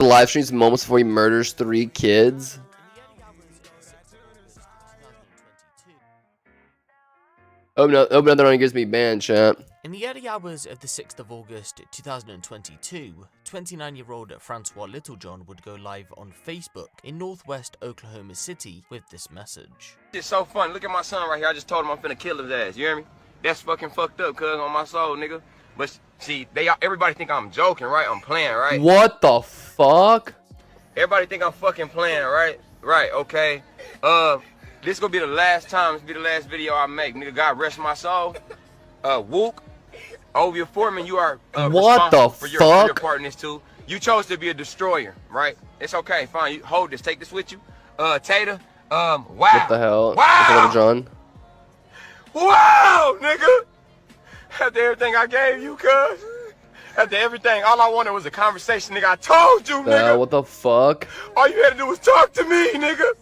Live streams moments before he murders 3 kids. Oh no, another one gives me banned, chat. In the early hours of the 6th of August 2022, 29-year-old Francois Littlejohn would go live on Facebook in northwest Oklahoma City with this message. It's so funny. Look at my son right here. I just told him I'm finna kill his ass. You hear me? That's fucking fucked up, cuz, on my soul, nigga. But see, everybody think I'm joking, right? I'm playing, right? What the fuck? Everybody think I'm fucking playing, right? Right, okay. This gonna be the last time. This be the last video I make. Nigga, God rest my soul. Wook, Ovia Foreman, you are what the for fuck? your part in this too. You chose to be a destroyer, right? It's okay, fine. You hold this. Take this with you. Tater. Wow. What the hell? Wow. John. Wow, nigga. After everything I gave you, cuz. After everything, all I wanted was a conversation, nigga. I told you, nigga. What the fuck? All you had to do was talk to me, nigga.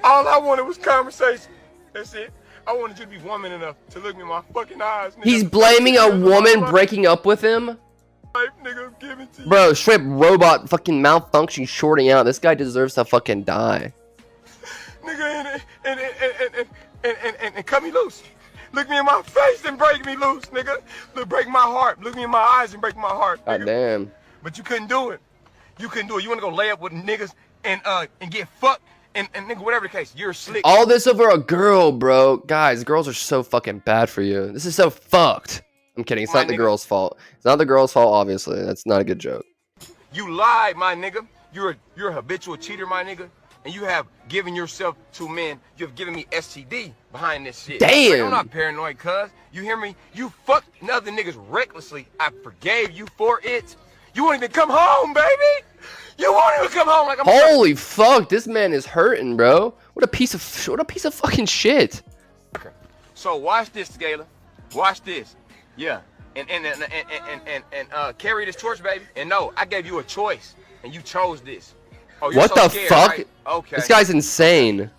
All I wanted was conversation. That's it. I wanted you to be woman enough to look me in my fucking eyes, nigga. He's blaming a woman breaking up with him? Life, nigga, give it to you. Bro, straight robot fucking malfunction shorting out. This guy deserves to fucking die. Nigga, and cut me loose. Look me in my face and break me loose, nigga. Look, break my heart. Look me in my eyes and break my heart, nigga. God damn. But you couldn't do it. You couldn't do it. You want to go lay up with niggas and get fucked and nigga, whatever the case, you're slick. All this over a girl, bro. Guys, girls are so fucking bad for you. This is so fucked. I'm kidding. It's not the girl's fault. It's not the girl's fault, obviously. That's not a good joke. You lied, my nigga. You're a habitual cheater, my nigga. And you have given yourself to men. You have given me STD behind this shit. Damn. Like, I'm not paranoid, cuz. You hear me? You fucked other niggas recklessly. I forgave you for it. You won't even come home, baby. You won't even come home like I'm. Holy fuck, this man is hurting, bro. What a piece of fucking shit. Okay. So watch this, Scala. Watch this. Yeah. And carry this torch, baby. And no, I gave you a choice, and you chose this. Oh, you're what so the scared, fuck? Right? Okay. This guy's insane.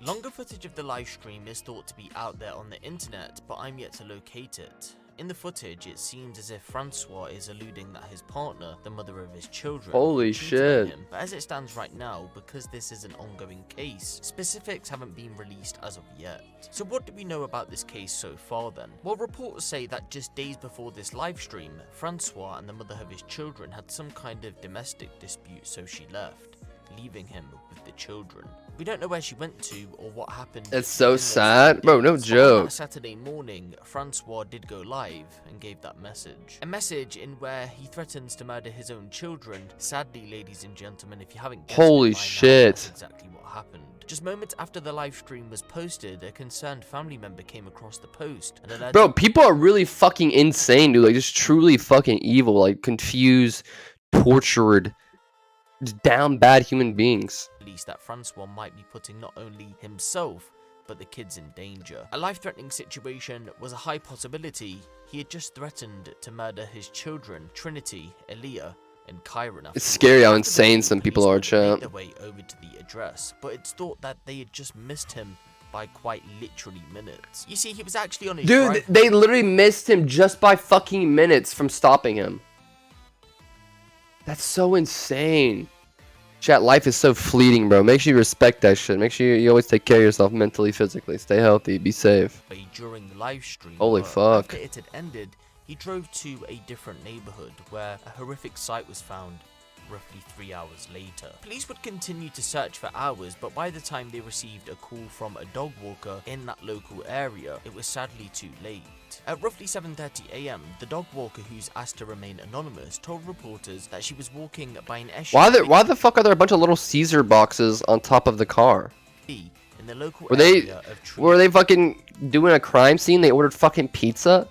Longer footage of the live stream is thought to be out there on the internet, but I'm yet to locate it. In the footage, it seems as if Francois is alluding that his partner, the mother of his children, holy cheated shit. on him. But as it stands right now, because this is an ongoing case, specifics haven't been released as of yet. So what do we know about this case so far then? Well, reports say that just days before this live stream, Francois and the mother of his children had some kind of domestic dispute, so she left, leaving him with the children. We don't know where she went to or what happened. It's so sad. Bro, no joke. On Saturday morning, Francois did go live and gave that message. A message in where he threatens to murder his own children. Sadly, ladies and gentlemen, if you haven't guessed holy it by shit. now, that's exactly what happened. Just moments after the live stream was posted, a concerned family member came across the post and alerted. Bro, people are really fucking insane, dude. Like, just truly fucking evil. Like, confused, tortured, down bad human beings. That Francois might be putting not only himself but the kids in danger. A life-threatening situation was a high possibility. He had just threatened to murder his children, Trinity, Aaliyah, and Kyron. It's scary how insane some people are, champ. Their way over to the address, but it's thought that they had just missed him by quite literally minutes. You see, he was actually on his dude, they literally missed him just by fucking minutes from stopping him. That's so insane. Chat, life is so fleeting, bro. Make sure you respect that shit. Make sure you always take care of yourself mentally, physically. Stay healthy. Be safe. During the live stream, holy fuck. After it had ended, he drove to a different neighborhood where a horrific sight was found roughly 3 hours later. Police would continue to search for hours, but by the time they received a call from a dog walker in that local area, it was sadly too late. At roughly 7:30 AM, the dog walker, who's asked to remain anonymous, told reporters that she was walking by an SUV. Why the fuck are there a bunch of little Caesar boxes on top of the car? In the local were they fucking doing a crime scene? They ordered fucking pizza?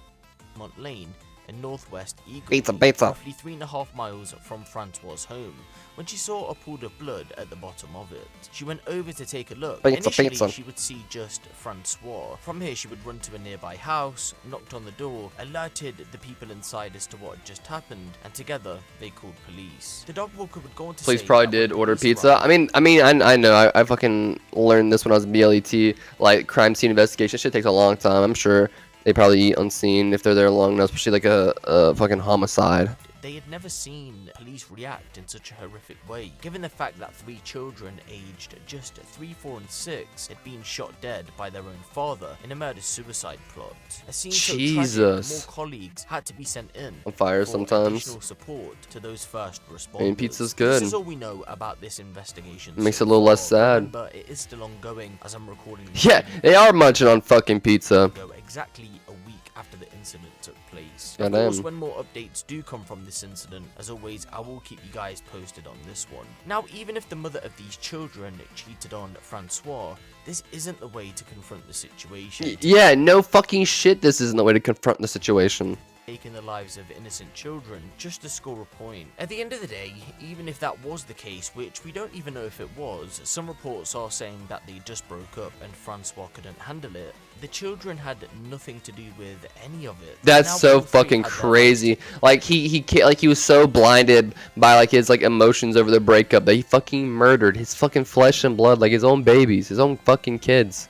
Mont Lane in northwest Eagle, pizza. roughly 3.5 miles from Francois' home, when she saw a pool of blood at the bottom of it. She went over to take a look. Initially, she would see just Francois. From here, she would run to a nearby house, knocked on the door, alerted the people inside as to what had just happened, and together they called police. The dog walker would go on to police say probably did order pizza. I know. I fucking learned this when I was in BLET. Like, crime scene investigation shit takes a long time. I'm sure they probably eat unseen if they're there long enough, especially like a fucking homicide. they had never seen police react in such a horrific way, given the fact that 3 children aged just 3, 4 and 6 had been shot dead by their own father in a murder-suicide plot. A scene so tragic, more colleagues had to be sent in on fire for sometimes. additional support to those first responders. I mean, pizza's good. This is all we know about this investigation. It makes it a little less sad. Remember, it is still ongoing as I'm recording this. Yeah, they are munching on fucking pizza. Exactly a week after the incident took place. Of course, when more updates do come from this incident, as always, I will keep you guys posted on this one. Now, even if the mother of these children cheated on Francois, this isn't the way to confront the situation. Yeah, no fucking shit, this isn't the way to confront the situation. Taking the lives of innocent children just to score a point. At the end of the day, even if that was the case, which we don't even know if it was, some reports are saying that they just broke up and Francois couldn't handle it. The children had nothing to do with any of it. That's now, so fucking crazy. Like he was so blinded by like his like emotions over the breakup that he fucking murdered his fucking flesh and blood, like his own babies, his own fucking kids,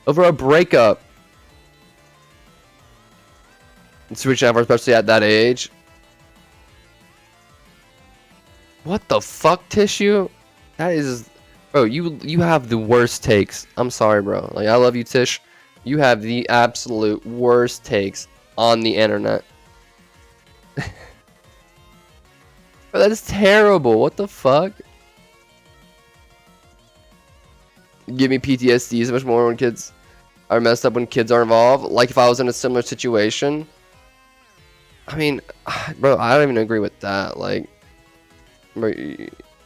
over a breakup. It's reaching out, especially at that age. What the fuck, Tissue? That is, bro. You have the worst takes. I'm sorry, bro. Like, I love you, Tish. You have the absolute worst takes on the internet. Bro, that is terrible. What the fuck? Give me PTSD so much more when kids are messed up when kids are involved. Like if I was in a similar situation. I mean, bro, I don't even agree with that. Like, bro,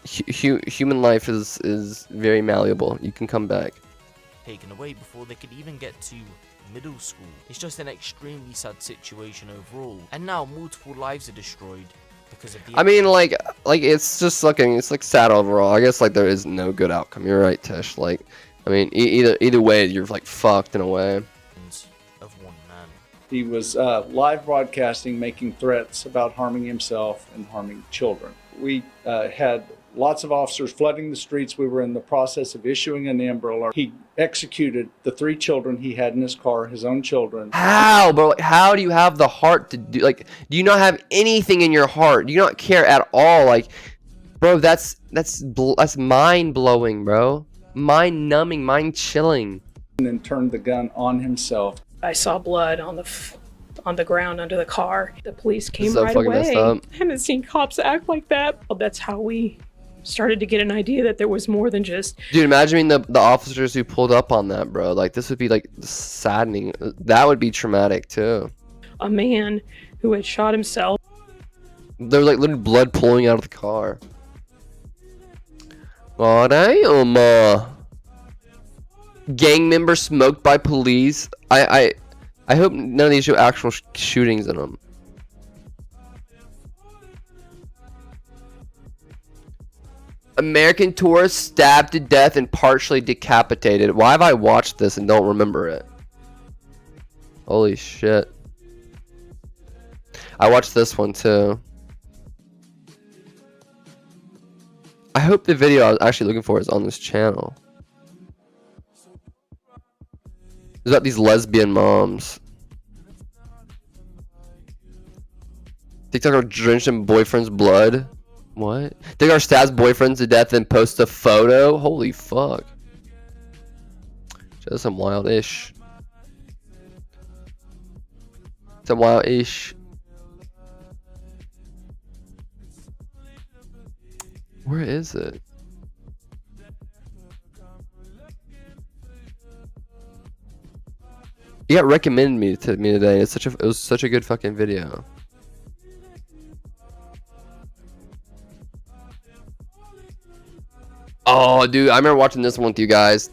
human life is very malleable. You can come back. Taken away before they could even get to middle school. It's just an extremely sad situation overall. And now multiple lives are destroyed because of the... I mean, like it's just fucking, it's like sad overall. I guess like there is no good outcome. You're right, Tish. Like, I mean, either way, you're like fucked in a way. Of one man. He was live broadcasting, making threats about harming himself and harming children. We had lots of officers flooding the streets. We were in the process of issuing an Amber Alert. He executed the 3 children he had in his car, his own children. How, bro? How do you have the heart to do, like, do you not have anything in your heart? Do you not care at all? Like, bro, that's mind-blowing, bro. Mind-numbing, mind-chilling. And then turned the gun on himself. I saw blood on the ground under the car. The police came So right fucking away. messed up. I haven't seen cops act like that. Well, that's how we started to get an idea that there was more than just... Dude, imagine the officers who pulled up on that, bro. Like, this would be, like, saddening. That would be traumatic, too. a man who had shot himself. There was, like, literally blood pulling out of the car. Oh, damn. Gang member smoked by police. I hope none of these show actual shootings in them. American tourist stabbed to death and partially decapitated. Why have I watched this and don't remember it? Holy shit. I watched this one too. I hope the video I was actually looking for is on this channel. It's about these lesbian moms. TikToker drenched in boyfriend's blood. What? TikToker stabs boyfriend to death and posts a photo? Holy fuck. Just some wild-ish. Some wild-ish. Where is it? You got recommended to me today. It was such a good fucking video. Oh, dude, I remember watching this one with you guys.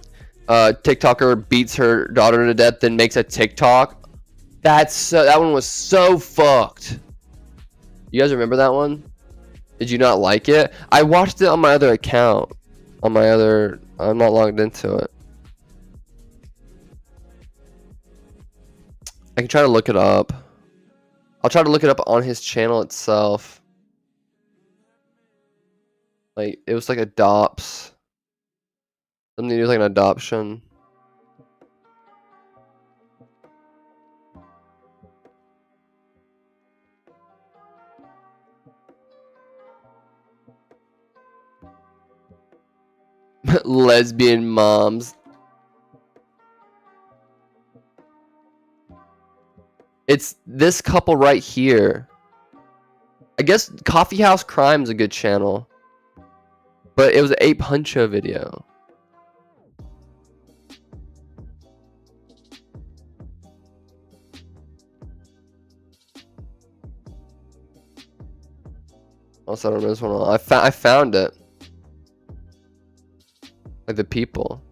TikToker beats her daughter to death, then makes a TikTok. That one was so fucked. You guys remember that one? Did you not like it? I watched it on my other account. I'm not logged into it. I can try to look it up. I'll try to look it up on his channel itself. Like, it was like adopts. Something to do with like an adoption. Lesbian moms. It's this couple right here. I guess Coffee House Crime's a good channel. But it was an Ape Huncho video. Also, I don't know this one. I found it. Like the people.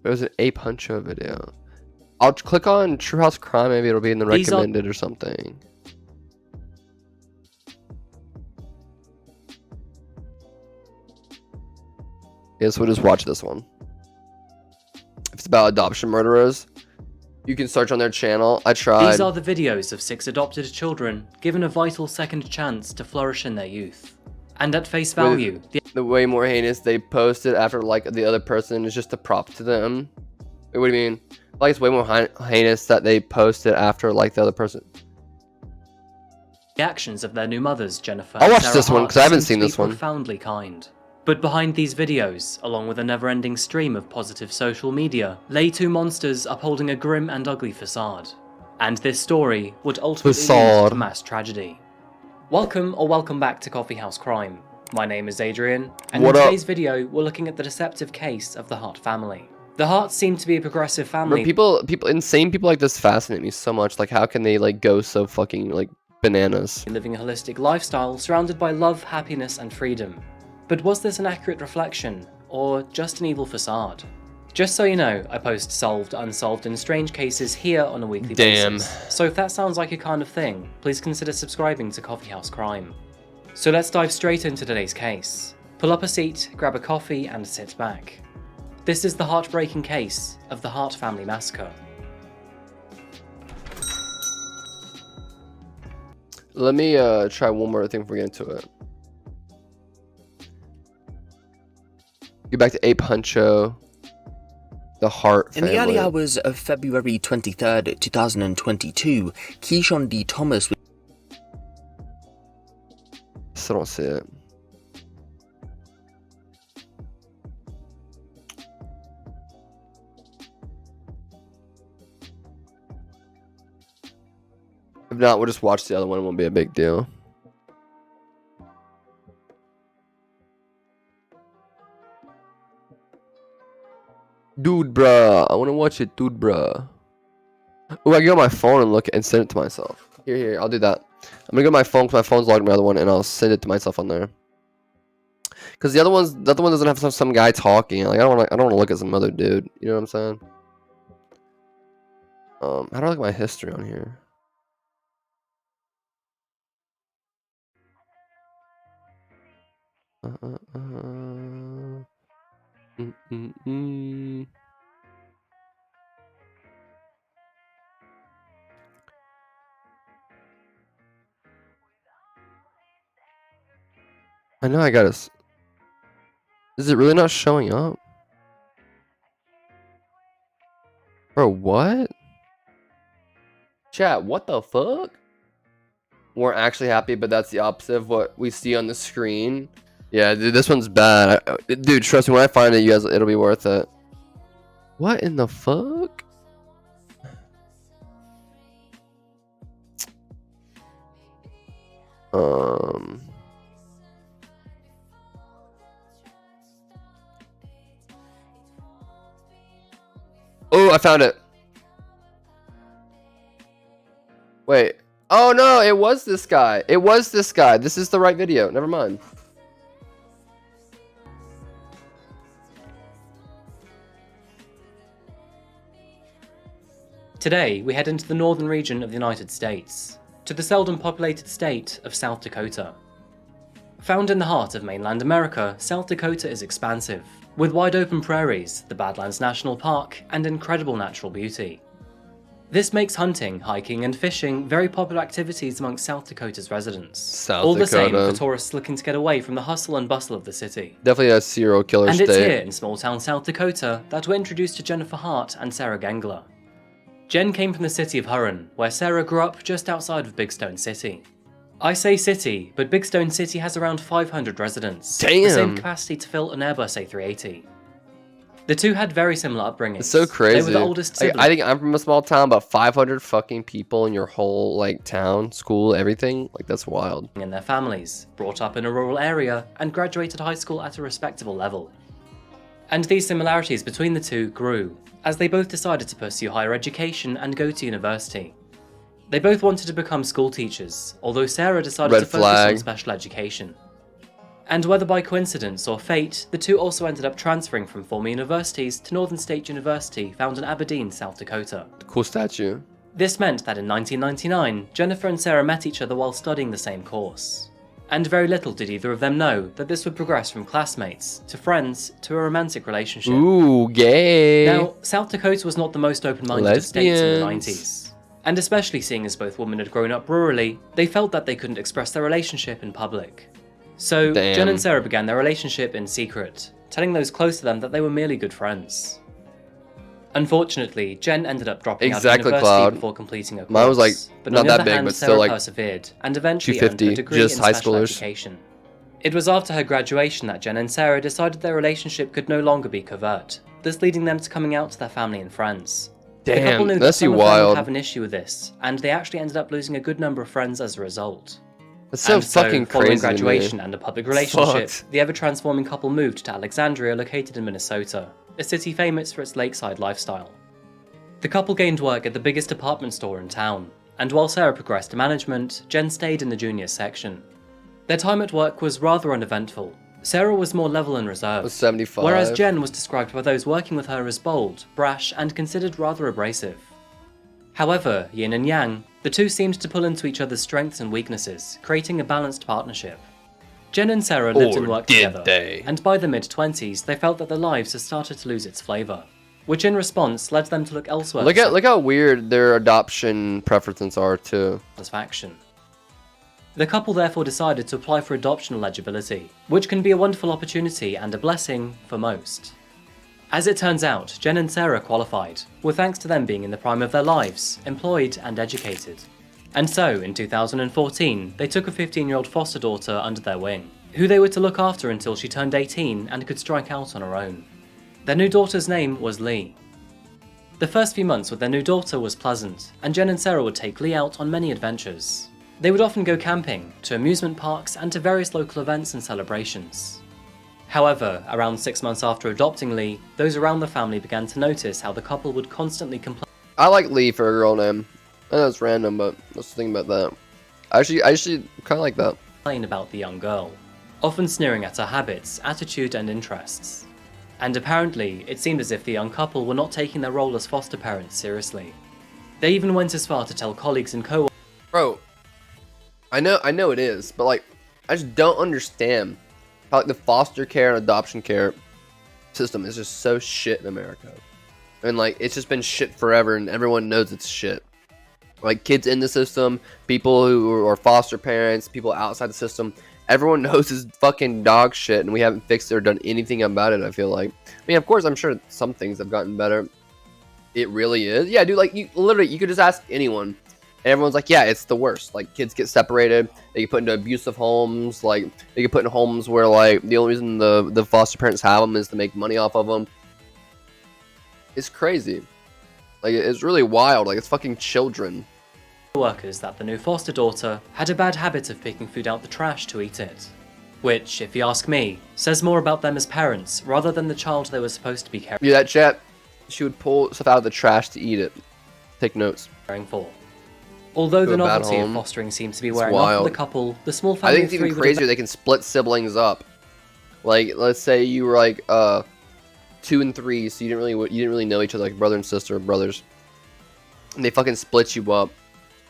It was an Ape Huncho video. I'll click on True House Crime. Maybe it'll be in the recommended or something. Yes, we'll just watch this one. If it's about adoption murderers, you can search on their channel. I tried. These are the videos of 6 adopted children given a vital second chance to flourish in their youth. And at face value, the way more heinous they posted after like the other person is just a prop to them. Wait, what do you mean? Like it's way more heinous that they posted after like the other person. the actions of their new mothers, Jennifer I'll and watch Sarah this one, Hart, 'cause I haven't seem seen to be this one. profoundly kind. But behind these videos, along with a never-ending stream of positive social media, lay 2 monsters upholding a grim and ugly facade. And this story would ultimately lead to mass tragedy. Welcome back to Coffee House Crime. My name is Adrian, and in today's video, we're looking at the deceptive case of the Hart family. The Harts seem to be a progressive family. Insane people like this fascinate me so much. Like, how can they like go so fucking like bananas? Living a holistic lifestyle surrounded by love, happiness, and freedom. But was this an accurate reflection, or just an evil facade? Just so you know, I post solved, unsolved, and strange cases here on a weekly basis. So if that sounds like your kind of thing, please consider subscribing to Coffee House Crime. So let's dive straight into today's case. Pull up a seat, grab a coffee, and sit back. This is the heartbreaking case of the Hart family massacre. Let me try one more thing before we get into it. Get back to Ape Huncho. The Hart family. In the early hours of February 23rd, 2022, Keyshawn D. Thomas... Still don't see it. If not, we'll just watch the other one. It won't be a big deal. Dude, bruh. I want to watch it, dude, bruh. Oh, I can go on my phone and look and send it to myself. Here, I'll do that. I'm gonna go to my phone because my phone's logged in my other one, and I'll send it to myself on there. Because the other one doesn't have some guy talking. Like I don't want to look at some other dude. You know what I'm saying? How do I look at my history on here? I know I got it. Is it really not showing up? Bro, what? Chat, what the fuck? We're actually happy, but that's the opposite of what we see on the screen. Yeah, dude, this one's bad. Dude, trust me, when I find it, you guys, it'll be worth it. What in the fuck? Oh, I found it. Wait. Oh no, it was this guy. It was this guy. This is the right video. Never mind. Today, we head into the northern region of the United States, to the seldom populated state of South Dakota. Found in the heart of mainland America, South Dakota is expansive, with wide open prairies, the Badlands National Park, and incredible natural beauty. This makes hunting, hiking, and fishing very popular activities amongst South Dakota's residents. All the same for tourists looking to get away from the hustle and bustle of the city. Definitely a serial killer state. And it's here in small town South Dakota that we're introduced to Jennifer Hart and Sarah Gengler. Jen came from the city of Huron, where Sarah grew up just outside of Big Stone City. I say city, but Big Stone City has around 500 residents. Damn. The same capacity to fill an Airbus A380. The two had very similar upbringings. It's so crazy. They were the oldest Like, siblings. I think I'm from a small town, but 500 fucking people in your whole like town, school, everything. Like that's wild. In their families, brought up in a rural area, and graduated high school at a respectable level. And these similarities between the two grew, as they both decided to pursue higher education and go to university. They both wanted to become school teachers, although Sarah decided to focus on special education. And whether by coincidence or fate, the two also ended up transferring from former universities to Northern State University, found in Aberdeen, South Dakota. Cool statue. This meant that in 1999, Jennifer and Sarah met each other while studying the same course. And very little did either of them know that this would progress from classmates, to friends, to a romantic relationship. Ooh, gay. Now, South Dakota was not the most open-minded of states in the Lesbians. 90s. And especially seeing as both women had grown up rurally, they felt that they couldn't express their relationship in public. So, Damn. Jen and Sarah began their relationship in secret, telling those close to them that they were merely good friends. Unfortunately, Jen ended up dropping out of Exactly, university Cloud. before completing her course. Mine was, like, but not on the that other big, hand, but Sarah still, like, persevered and eventually earned a 250, degree just in high special schoolers. education. It was after her graduation that Jen and Sarah decided their relationship could no longer be covert, thus leading them to coming out to their family and friends. The couple Damn, knew that that's some of them wild. would have an issue with this, and they actually ended up losing a good number of friends as a result. That's so And fucking following crazy. graduation to me. and a public relationship, Fucked. the ever-transforming couple moved to Alexandria, located in Minnesota, a city famous for its lakeside lifestyle. The couple gained work at the biggest department store in town, and while Sarah progressed to management, Jen stayed in the junior section. Their time at work was rather uneventful. Sarah was more level and reserved, Was 75. whereas Jen was described by those working with her as bold, brash, and considered rather abrasive. However, yin and yang, the two seemed to pull into each other's strengths and weaknesses, creating a balanced partnership. Jen and Sarah lived and Or worked did together, they? and by the mid-20s they felt that their lives had started to lose its flavour, which in response led them to look elsewhere Look for look how weird their adoption preferences are too. satisfaction. The couple therefore decided to apply for adoption eligibility, which can be a wonderful opportunity and a blessing for most. As it turns out, Jen and Sarah qualified, with thanks to them being in the prime of their lives, employed and educated. And so, in 2014, they took a 15-year-old foster daughter under their wing, who they were to look after until she turned 18 and could strike out on her own. Their new daughter's name was Lee. The first few months with their new daughter was pleasant, and Jen and Sarah would take Lee out on many adventures. They would often go camping, to amusement parks, and to various local events and celebrations. However, around 6 months after adopting Lee, those around the family began to notice how the couple would constantly I like Lee for a girl name. I know it's random, but let's think about that. I actually kind of like that. complain about the young girl, often sneering at her habits, attitude, and interests. And apparently, it seemed as if the young couple were not taking their role as foster parents seriously. They even went as far to tell colleagues and co-workers Bro, I know it is, but like, I just don't understand how like the foster care and adoption care system is just so shit in America. And like, it's just been shit forever, and everyone knows it's shit. Like, kids in the system, people who are foster parents, people outside the system, everyone knows it's fucking dog shit, and we haven't fixed it or done anything about it, I feel like. I mean, of course, I'm sure some things have gotten better. It really is. Yeah, dude, like, you could just ask anyone. And everyone's like, yeah, it's the worst. Like, kids get separated, they get put into abusive homes, like, they get put in homes where, like, the only reason the foster parents have them is to make money off of them. It's crazy. Like, it's really wild. Like, it's fucking children. that the new foster daughter had a bad habit of picking food out the trash to eat it. Which, if you ask me, says more about them as parents rather than the child they were supposed to be Yeah, that chat, she would pull stuff out of the trash to eat it. Take notes. caring for. Although To the a bad novelty of home. fostering seems to be It's wearing off for wild. the couple, the small I family think of it's three even would crazier. They can split siblings up. Like, let's say you were like 2 and 3, so you didn't really know each other, like brother and sister, brothers. And they fucking split you up,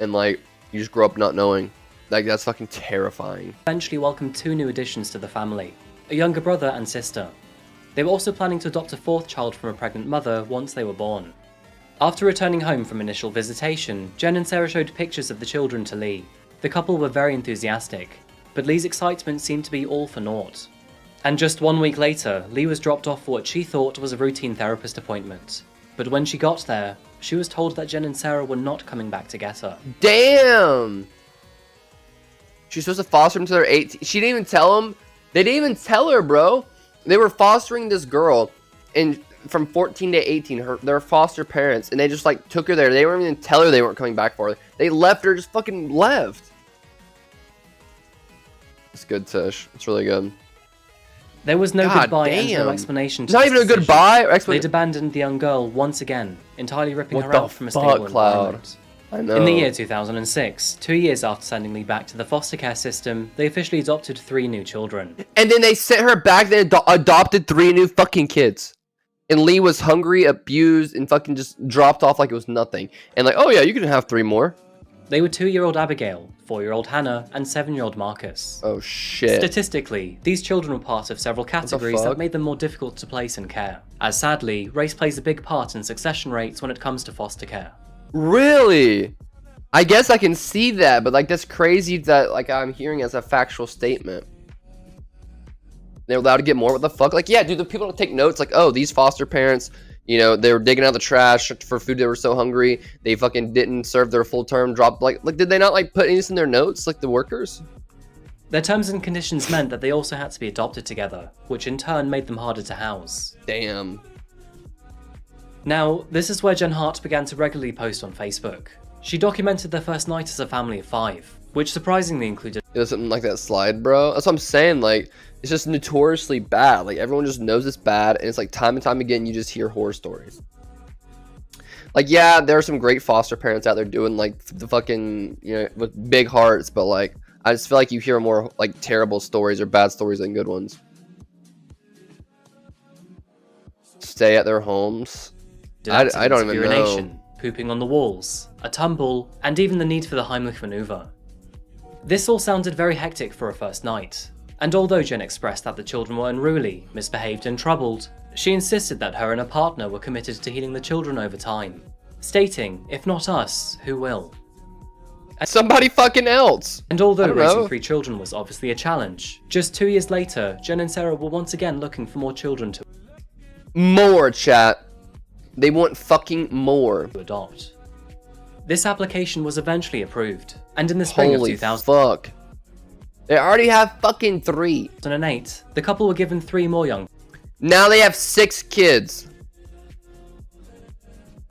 and like you just grow up not knowing. Like, that's fucking terrifying. eventually welcomed 2 new additions to the family, a younger brother and sister. They were also planning to adopt a 4th child from a pregnant mother once they were born. After returning home from initial visitation, Jen and Sarah showed pictures of the children to Lee. The couple were very enthusiastic, but Lee's excitement seemed to be all for naught. And just 1 week later, Lee was dropped off for what she thought was a routine therapist appointment. But when she got there, she was told that Jen and Sarah were not coming back to get her. Damn! She was supposed to foster them until they're 18. She didn't even tell them. They didn't even tell her, bro. They were fostering this girl, and from 14 to 18, their foster parents, and they just like took her there. They weren't even tell her they weren't coming back for her. They left her, just fucking left. It's good, Tish. It's really good. There was no God goodbye and damn. no explanation to Not this even a decision. goodbye or explanation. They'd abandoned the young girl once again, entirely ripping What her the out from a fuck, stable Cloud? environment. I know. In the year 2006, 2 years after sending Lee back to the foster care system, they officially adopted 3 new children. And then they sent her back. They adopted 3 new fucking kids. And Lee was hungry, abused, and fucking just dropped off like it was nothing. And like, oh yeah, you can have 3 more. They were 2-year-old Abigail, 4-year-old Hannah, and 7-year-old Marcus. Oh shit. Statistically, these children were part of several categories fuck? that made them more difficult to place in care, as sadly, race plays a big part in succession rates when it comes to foster care. Really? I guess I can see that, but like that's crazy that like I'm hearing as a factual statement. They're allowed to get more. What the fuck? Like, yeah, dude, the people don't take notes. Like, oh, these foster parents, you know, they were digging out the trash for food. They were so hungry. They fucking didn't serve their full term. Dropped like did they not like put anything in their notes? Like the workers? Their terms and conditions meant that they also had to be adopted together, which in turn made them harder to house. Damn. Now, this is where Jen Hart began to regularly post on Facebook. She documented their first night as a family of 5, which surprisingly included It was something like that slide, bro. That's what I'm saying. Like, it's just notoriously bad. Like, everyone just knows it's bad, and it's like time and time again, you just hear horror stories. Like, yeah, there are some great foster parents out there doing like the fucking, you know, with big hearts, but like, I just feel like you hear more like terrible stories or bad stories than good ones. Stay at their homes. I don't even urination, know. pooping on the walls, a tumble, and even the need for the Heimlich maneuver. This all sounded very hectic for a first night, and although Jen expressed that the children were unruly, misbehaved and troubled, she insisted that her and her partner were committed to healing the children over time, stating, if not us, who will? Somebody fucking else. And although I don't raising know. 3 children was obviously a challenge, just 2 years later, Jen and Sarah were once again looking for more children to More, chat. They want fucking more. adopt. This application was eventually approved, and in the spring Holy of 2008, fuck. They already have fucking 3. the couple were given 3 more young Now they have 6 kids.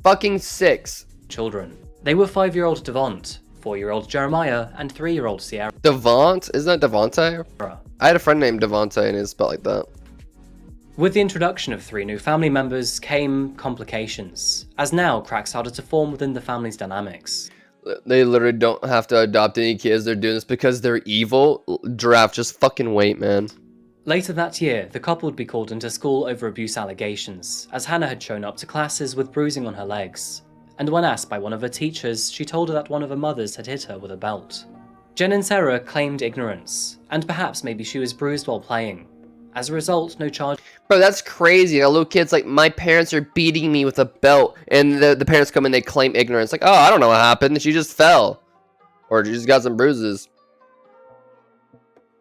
Fucking 6. children. They were 5-year-old Devont, 4-year-old Jeremiah, and 3-year-old Sierra. Devont? Isn't that Devontae? I had a friend named Devontae and it's spelled like that. With the introduction of 3 new family members came complications, as now cracks started to form within the family's dynamics. They literally don't have to adopt any kids. They're doing this because they're evil. Giraffe, just fucking wait, man. Later that year, the couple would be called into school over abuse allegations, as Hannah had shown up to classes with bruising on her legs. And when asked by one of her teachers, she told her that one of her mothers had hit her with a belt. Jen and Sarah claimed ignorance, and perhaps maybe she was bruised while playing. As a result, no charge. Bro, that's crazy. A little kid's like, my parents are beating me with a belt. And the parents come in, they claim ignorance. Like, oh, I don't know what happened. She just fell. Or she just got some bruises.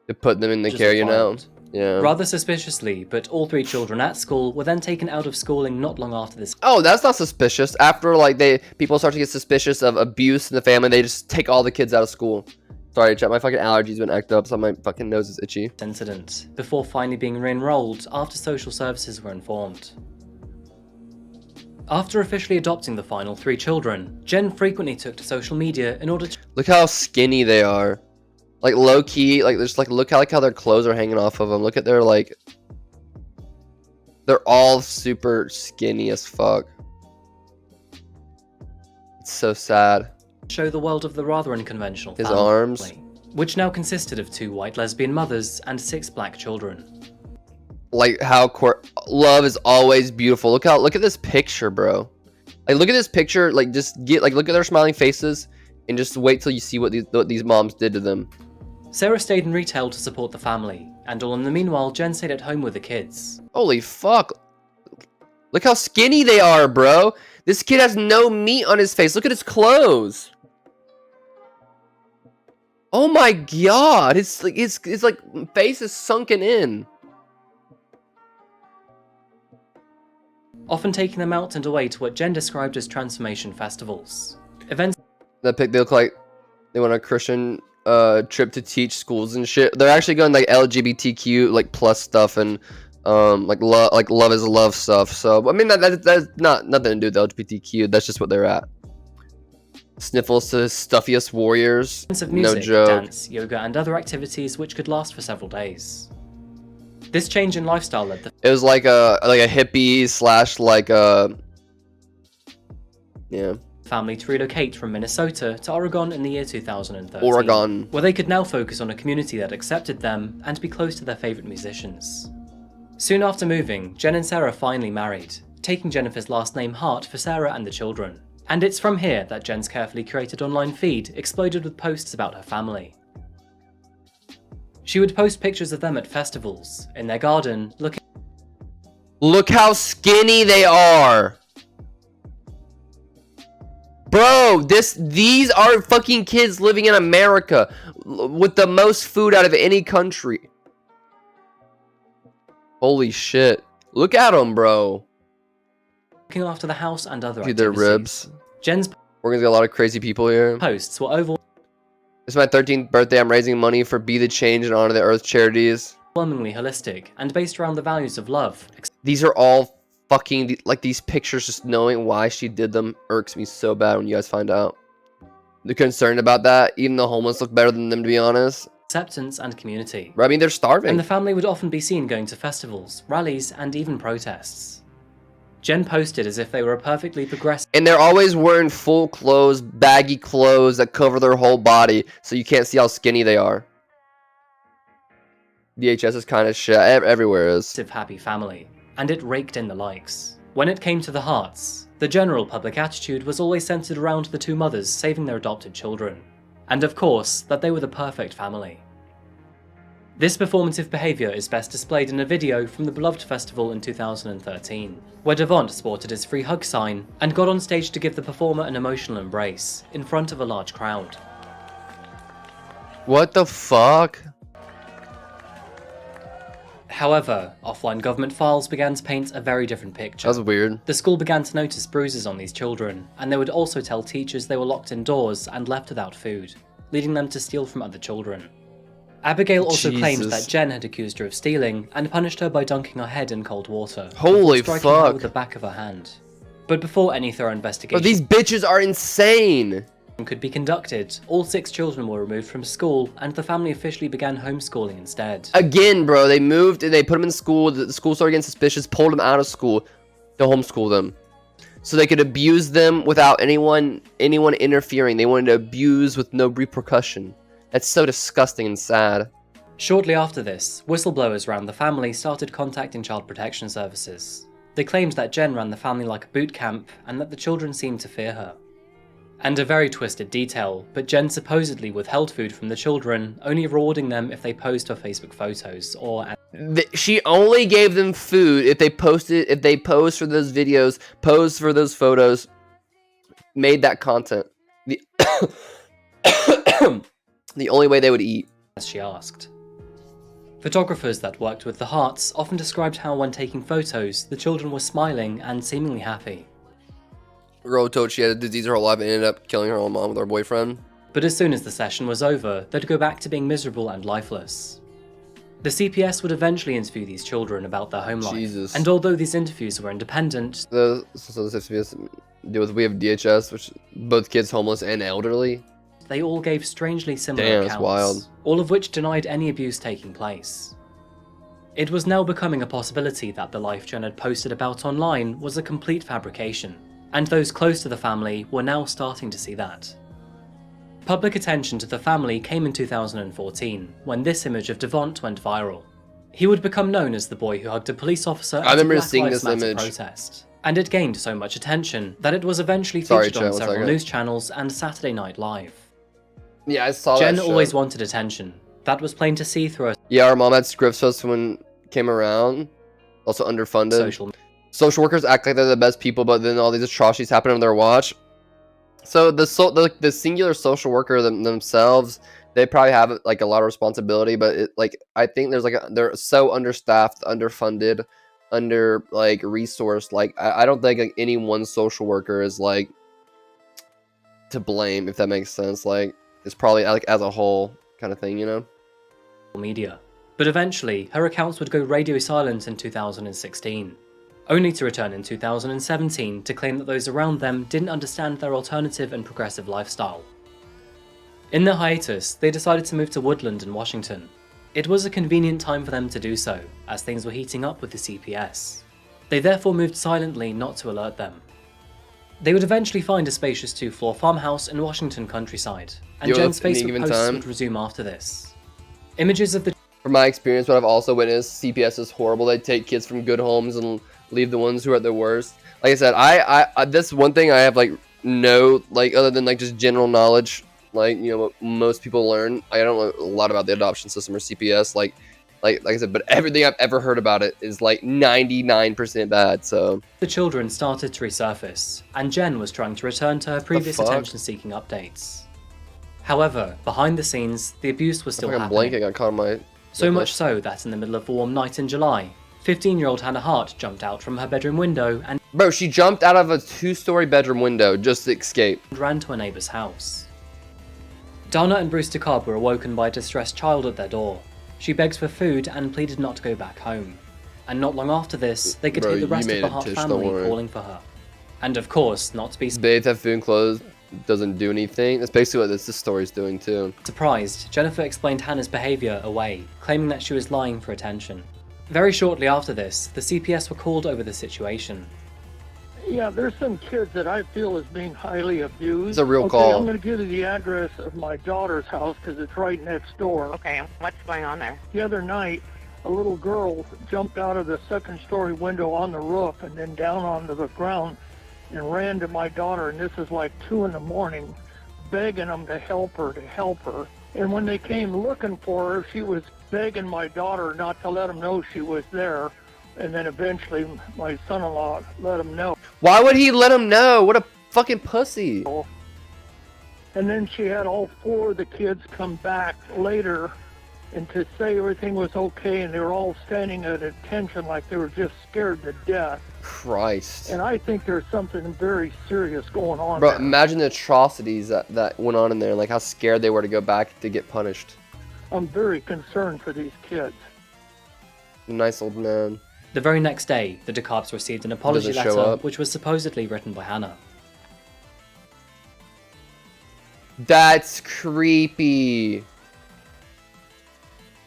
To put them in the care, you know? Yeah. Rather suspiciously, but all 3 children at school were then taken out of schooling not long after this. Oh, that's not suspicious. After, like, people start to get suspicious of abuse in the family, they just take all the kids out of school. Sorry, chat, my fucking allergies been acted up, so my fucking nose is itchy. Incident, before finally being re-enrolled after social services were informed. After officially adopting the final 3 children, Jen frequently took to social media in order to Look how skinny they are. Like, low-key, like, just, like, look how their clothes are hanging off of them. Look at their, like... They're all super skinny as fuck. It's so sad. show the world of the rather unconventional His family, arms. which now consisted of 2 white lesbian mothers and 6 black children. Like how love is always beautiful. Look at this picture, bro. Like look at this picture. Like just look at their smiling faces and just wait till you see what these moms did to them. Sarah stayed in retail to support the family, and all in the meanwhile, Jen stayed at home with the kids. Holy fuck. Look how skinny they are, bro. This kid has no meat on his face. Look at his clothes. Oh my god. His like face is sunken in. Often taking them out and away to what Jen described as transformation festivals. Events That pic, they look like They went on a Christian trip to teach schools and shit. They're actually going like LGBTQ like plus stuff and like love is love stuff. So I mean that's not nothing to do with LGBTQ. That's just what they're at. Sniffles to Stuffiest Warriors. Of No music, joke. dance, yoga, and other activities which could last for several days. This change in lifestyle led the It was like a hippie slash like yeah. family to relocate from Minnesota to Oregon in the year 2013. Oregon. Where they could now focus on a community that accepted them and be close to their favourite musicians. Soon after moving, Jen and Sarah finally married, taking Jennifer's last name Hart for Sarah and the children. And it's from here that Jen's carefully curated online feed exploded with posts about her family. She would post pictures of them at festivals, in their garden, looking Look how skinny they are. Bro, these are fucking kids living in America with the most food out of any country. Holy shit. Look at them, bro. after the house and other See their activities. ribs. Jen's We're gonna get a lot of crazy people here. posts were It's my 13th birthday. I'm raising money for Be the Change and Honor the Earth charities. overwhelmingly holistic and based around the values of love. These are all fucking, like, these pictures, just knowing why she did them irks me so bad when you guys find out. They're concerned about that. Even the homeless look better than them, to be honest. Acceptance and community. But, I mean, they're starving. And the family would often be seen going to festivals, rallies, and even protests. Jen posted as if they were a perfectly progressive And they're always wearing full clothes, baggy clothes that cover their whole body, so you can't see how skinny they are. DHS is kind of shit. Everywhere is. happy family, and it raked in the likes. When it came to the hearts, the general public attitude was always centered around the two mothers saving their adopted children, and of course, that they were the perfect family. This performative behaviour is best displayed in a video from the Beloved Festival in 2013, where Devont sported his free hug sign and got on stage to give the performer an emotional embrace in front of a large crowd. What the fuck? However, offline government files began to paint a very different picture. That's weird. The school began to notice bruises on these children, and they would also tell teachers they were locked indoors and left without food, leading them to steal from other children. Abigail also claimed Jesus. that Jen had accused her of stealing and punished her by dunking her head in cold water. Holy before striking her fuck. with the back of her hand. But before any thorough Bro, investigation these bitches are insane. could be conducted, all 6 children were removed from school, and the family officially began homeschooling instead. Again, bro, they moved and they put them in school. The school started getting suspicious, pulled them out of school to homeschool them, so they could abuse them without anyone interfering. They wanted to abuse with no repercussion. That's so disgusting and sad. Shortly after this, whistleblowers around the family started contacting Child Protection Services. They claimed that Jen ran the family like a boot camp and that the children seemed to fear her. And a very twisted detail, but Jen supposedly withheld food from the children, only rewarding them if they posed her Facebook photos or She only gave them food if they posed for those videos, posed for those photos, made that content. The only way they would eat. as she asked. Photographers that worked with the Hearts often described how when taking photos, the children were smiling and seemingly happy. Girl told she had a disease her whole life and ended up killing her own mom with her boyfriend. But as soon as the session was over, they'd go back to being miserable and lifeless. The CPS would eventually interview these children about their home life, Jesus. and although these interviews were independent, So this has to do with, we have DHS, which both kids homeless and elderly. they all gave strangely similar Damn, accounts, that's wild. all of which denied any abuse taking place. It was now becoming a possibility that the life Jen had posted about online was a complete fabrication, and those close to the family were now starting to see that. Public attention to the family came in 2014, when this image of Devont went viral. He would become known as the boy who hugged a police officer at I remember a Black seeing Lives this Matter image. protest, and it gained so much attention that it was eventually Sorry, featured Chet, on one several second. news channels and Saturday Night Live. Yeah, I saw Jen that shit. always wanted attention. That was plain to see through her Yeah, our mom had scripts for us when it came around. Also underfunded. Social workers act like they're the best people, but then all these atrocities happen on their watch. So the singular social worker themselves, they probably have like a lot of responsibility, but I think they're so understaffed, underfunded, under like resourced. Like I don't think any one social worker is like to blame, if that makes sense. Like is probably like as a whole kind of thing, you know? Media. But eventually, her accounts would go radio silent in 2016, only to return in 2017 to claim that those around them didn't understand their alternative and progressive lifestyle. In their hiatus, they decided to move to Woodland in Washington. It was a convenient time for them to do so, as things were heating up with the CPS. They therefore moved silently not to alert them. They would eventually find a spacious 2-floor farmhouse in Washington countryside, and Yo, Jen's in any Facebook given posts time. would resume after this. Images of the From my experience, what I've also witnessed, CPS is horrible. They take kids from good homes and leave the ones who are at their worst. Like I said, I this one thing I have like no, like other than like just general knowledge, like, you know, what most people learn. I don't know a lot about the adoption system or CPS, like I said, but everything I've ever heard about it is like 99% bad. So the children started to resurface, and Jen was trying to return to her previous fuck? attention-seeking updates. However, behind the scenes, the abuse was still I'm happening. blanking. I caught on my So much so that in the middle of a warm night in July, 15-year-old Hannah Hart jumped out from her bedroom window and bro. She jumped out of a 2-story bedroom window just to escape. ran to a neighbour's house. Donna and Bruce DeCobb were awoken by a distressed child at their door. She begged for food and pleaded not to go back home. And not long after this, they could Bro, hear the you rest of made the it, Hart Tish, don't family worry. calling for her. And of course, not to be Bathe, have food and clothes, doesn't do anything. That's basically what this story's doing too. surprised, Jennifer explained Hannah's behaviour away, claiming that she was lying for attention. Very shortly after this, the CPS were called over the situation. Yeah, there's some kids that I feel is being highly abused. It's a real Okay, call. I'm going to give you the address of my daughter's house because it's right next door. Okay, what's going on there? The other night, a little girl jumped out of the second-story window on the roof and then down onto the ground and ran to my daughter, and this is like 2 in the morning, begging them to help her. And when they came looking for her, she was begging my daughter not to let them know she was there. And then eventually my son-in-law let him know. Why would he let him know? What a fucking pussy. And then she had all 4 of the kids come back later and to say everything was okay, and they were all standing at attention like they were just scared to death. Christ. And I think there's something very serious going on Bro, there. imagine the atrocities that went on in there, like how scared they were to go back to get punished. I'm very concerned for these kids. Nice old man. The very next day, the DeCobbs received an apology Doesn't show letter, up. which was supposedly written by Hannah. That's creepy.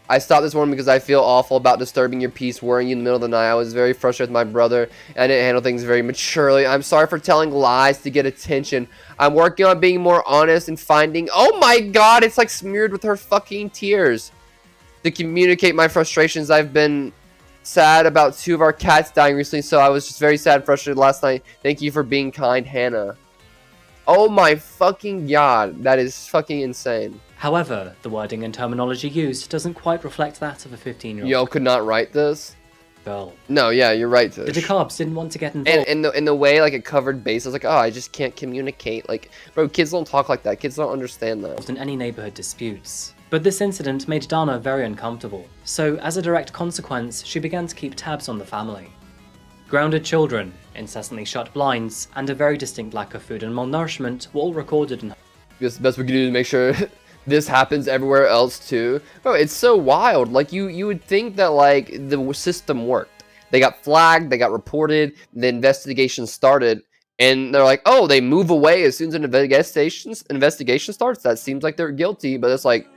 I stopped this one because I feel awful about disturbing your peace, worrying you in the middle of the night. I was very frustrated with my brother, and I didn't handle things very maturely. I'm sorry for telling lies to get attention. I'm working on being more honest and finding... Oh my god, it's like smeared with her fucking tears. To communicate my frustrations, I've been sad about 2 of our cats dying recently, so I was just very sad and frustrated last night. Thank you for being kind, Hannah. Oh my fucking god, that is fucking insane. However, the wording and terminology used doesn't quite reflect that of a 15-year-old Yo could not write this. girl. No, yeah, you're right, The Tish. DeCobbs didn't want to get involved And in the way like it covered base, I was like, oh, I just can't communicate. Like, bro, kids don't talk like that. Kids don't understand that. in any neighbourhood disputes. But this incident made Dana very uncomfortable, so as a direct consequence, she began to keep tabs on the family. Grounded children, incessantly shut blinds, and a very distinct lack of food and malnourishment were all recorded in Because the best we can do to make sure this happens everywhere else too. Bro, it's so wild. Like you would think that like the system worked. They got flagged, they got reported, the investigation started, and they're like, oh, they move away as soon as an investigation starts. That seems like they're guilty, but it's like,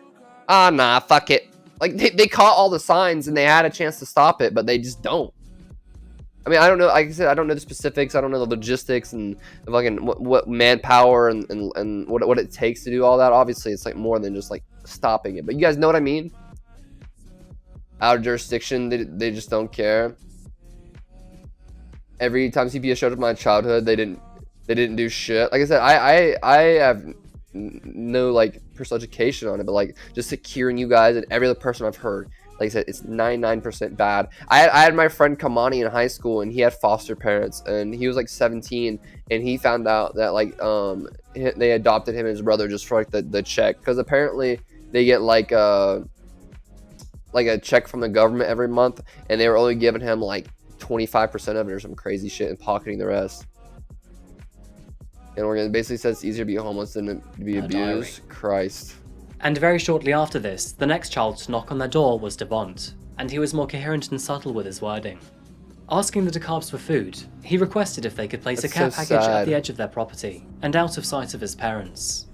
ah, nah, fuck it. Like they caught all the signs and they had a chance to stop it, but they just don't. I mean, I don't know. Like I said, I don't know the specifics. I don't know the logistics and fucking what manpower and what it takes to do all that. Obviously, it's like more than just like stopping it. But you guys know what I mean? Out of jurisdiction, they just don't care. Every time CPS showed up in my childhood, they didn't do shit. Like I said, I have no like personal education on it, but like just hearing you guys and every other person I've heard. Like I said, it's 99% bad. I had my friend Kamani in high school, and he had foster parents, and he was like 17, and he found out that like they adopted him and his brother just for like the check, because apparently they get like a check from the government every month, and they were only giving him like 25% of it or some crazy shit and pocketing the rest. And it basically says it's easier to be homeless than to be Her abused. diary. Christ. And very shortly after this, the next child to knock on their door was Devont, and he was more coherent and subtle with his wording. Asking the DeKalbs for food, he requested if they could place That's a care so package at sad. the edge of their property, and out of sight of his parents.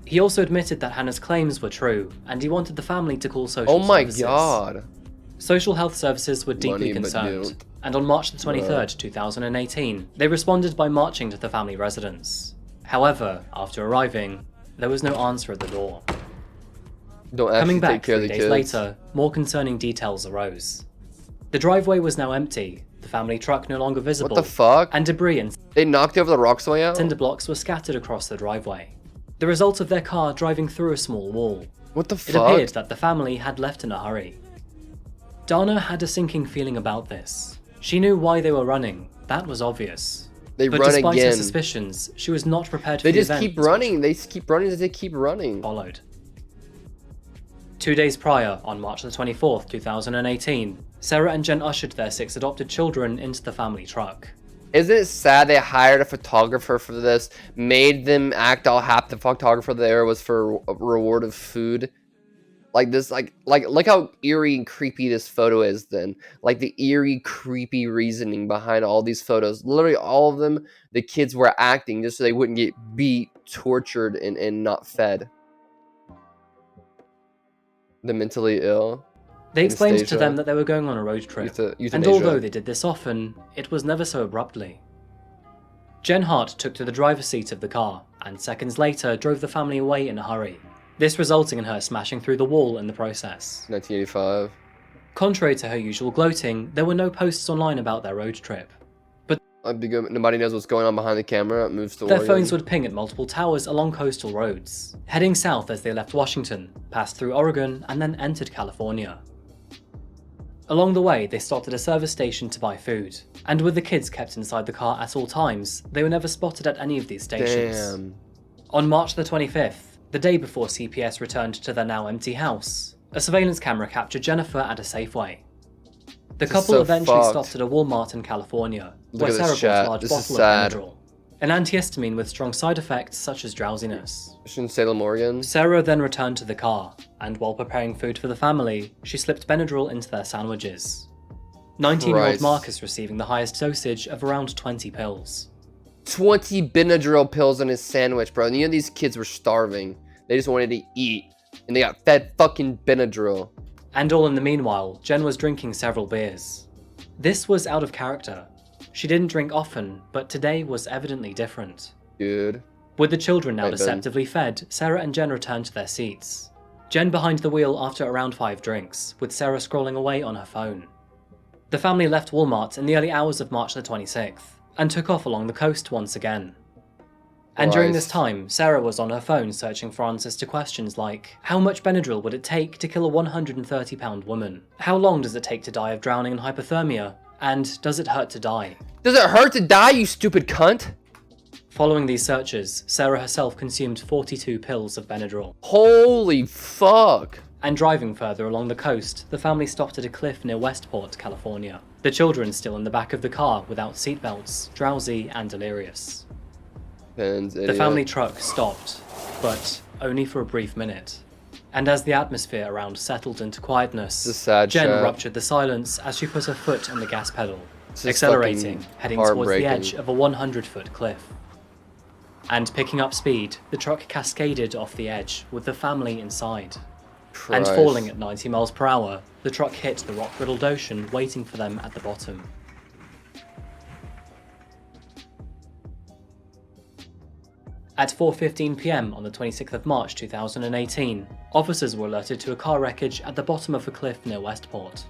He also admitted that Hannah's claims were true, and he wanted the family to call social Oh my services. god. Social health services were deeply Money, but concerned, don't. and on March the 23rd, 2018, they responded by marching to the family residence. However, after arriving, there was no answer at the door. Don't actually Coming take back care of 3 the days kids. later, more concerning details arose. The driveway was now empty, the family truck no longer visible, What the fuck? and debris and They knocked over the rocks way out? cinder blocks were scattered across the driveway. The result of their car driving through a small wall. What the It fuck? appeared that the family had left in a hurry. Dana had a sinking feeling about this. She knew why they were running, that was obvious. They But run despite her again. suspicions, she was not prepared for They the just events keep running. They just keep running as they keep running. followed. 2 days prior, on March the 24th, 2018, Sarah and Jen ushered their 6 adopted children into the family truck. Isn't it sad they hired a photographer for this, made them act all happy? The photographer there was for a reward of food. Like this, like look how eerie and creepy this photo is then. Like the eerie, creepy reasoning behind all these photos. Literally all of them, the kids were acting just so they wouldn't get beat, tortured, and not fed. The mentally ill. They explained to Anastasia. them that they were going on a road trip, and Euthanasia. although they did this often, it was never so abruptly. Jen Hart took to the driver's seat of the car, and seconds later drove the family away in a hurry, this resulting in her smashing through the wall in the process. 1985. Contrary to her usual gloating, there were no posts online about their road trip. Nobody knows what's going on behind the camera. It moves to Their Oregon. phones would ping at multiple towers along coastal roads, heading south as they left Washington, passed through Oregon, and then entered California. Along the way, they stopped at a service station to buy food, and with the kids kept inside the car at all times, they were never spotted at any of these stations. Damn. On March the 25th, the day before CPS returned to their now empty house, a surveillance camera captured Jennifer at a Safeway. The This is couple so eventually fucked. stopped at a Walmart in California, Look where at this Sarah chat. bought a large This is bottle sad. of Benadryl, an antihistamine with strong side effects such as drowsiness. She's in Salem, Oregon. Sarah then returned to the car, and while preparing food for the family, she slipped Benadryl into their sandwiches. 19-year-old Christ. Marcus receiving the highest dosage of around 20 pills. 20 Benadryl pills in his sandwich, bro. And you know these kids were starving. They just wanted to eat. And they got fed fucking Benadryl. And all in the meanwhile, Jen was drinking several beers. This was out of character. She didn't drink often, but today was evidently different. Dude. With the children now Right then. deceptively fed, Sarah and Jen returned to their seats. Jen behind the wheel after around 5 drinks, with Sarah scrolling away on her phone. The family left Walmart in the early hours of March the 26th, and took off along the coast once again. And during this Christ. time, Sarah was on her phone searching for answers to questions like, how much Benadryl would it take to kill a 130-pound woman? How long does it take to die of drowning and hypothermia? And does it hurt to die? Does it hurt to die, you stupid cunt? Following these searches, Sarah herself consumed 42 pills of Benadryl. Holy fuck. And driving further along the coast, the family stopped at a cliff near Westport, California. The children still in the back of the car without seatbelts, drowsy and delirious. Pens, The idiot. family truck stopped, but only for a brief minute. And as the atmosphere around settled into quietness, It's a sad Jen chat. ruptured the silence as she put her foot on the gas pedal, This is accelerating, fucking heading towards the heartbreaking. edge of a 100-foot cliff. And picking up speed, the truck cascaded off the edge, with the family inside. And Christ. falling at 90 miles per hour, the truck hit the rock-riddled ocean waiting for them at the bottom. At 4:15 PM on the 26th of March 2018, officers were alerted to a car wreckage at the bottom of a cliff near Westport.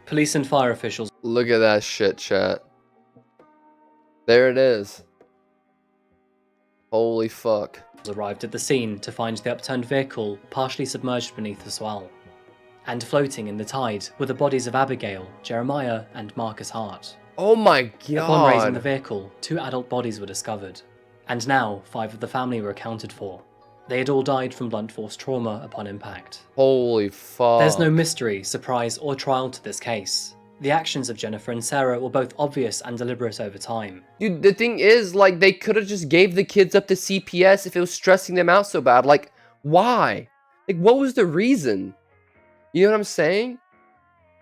Police and fire officials Look at that shit, chat. There it is. Holy fuck. arrived at the scene to find the upturned vehicle partially submerged beneath the swell, and floating in the tide were the bodies of Abigail, Jeremiah, and Marcus Hart. Oh my god. Upon raising the vehicle, 2 adult bodies were discovered, and now 5 of the family were accounted for. They had all died from blunt force trauma upon impact. Holy fuck. There's no mystery, surprise, or trial to this case. The actions of Jennifer and Sarah were both obvious and deliberate over time. Dude, the thing is, like, they could have just gave the kids up to CPS if it was stressing them out so bad. Like, why? Like, what was the reason? You know what I'm saying?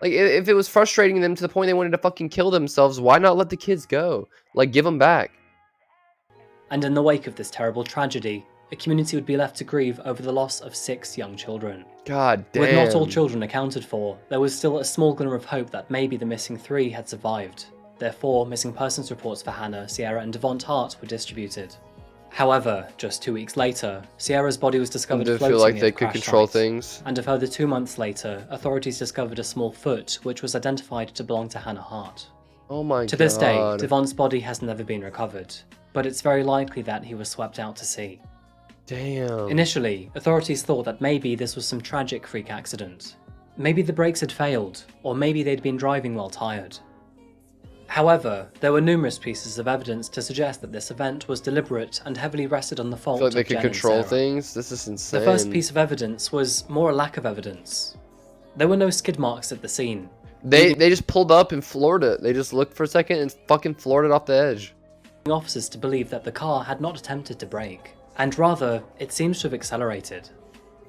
Like, if it was frustrating them to the point they wanted to fucking kill themselves, why not let the kids go? Like, give them back. And in the wake of this terrible tragedy, a community would be left to grieve over the loss of 6 young children. God damn. With not all children accounted for, there was still a small glimmer of hope that maybe the missing 3 had survived. Therefore, missing persons reports for Hannah, Sierra and Devont Hart were distributed. However, just 2 weeks later, Sierra's body was discovered Did it floating feel like near they the could crash control site. things? And a further 2 months later, authorities discovered a small foot which was identified to belong to Hannah Hart. Oh my god. To this day, Devont's body has never been recovered, but it's very likely that he was swept out to sea. Damn. Initially, authorities thought that maybe this was some tragic freak accident. Maybe the brakes had failed, or maybe they'd been driving while tired. However, there were numerous pieces of evidence to suggest that this event was deliberate and heavily rested on the I fault feel like of they could Jen and control Sarah. things. This is insane. The first piece of evidence was more a lack of evidence. There were no skid marks at the scene. They just pulled up and floored it. They just looked for a second and fucking floored it off the edge. Officers to believe that the car had not attempted to brake, and rather, it seems to have accelerated.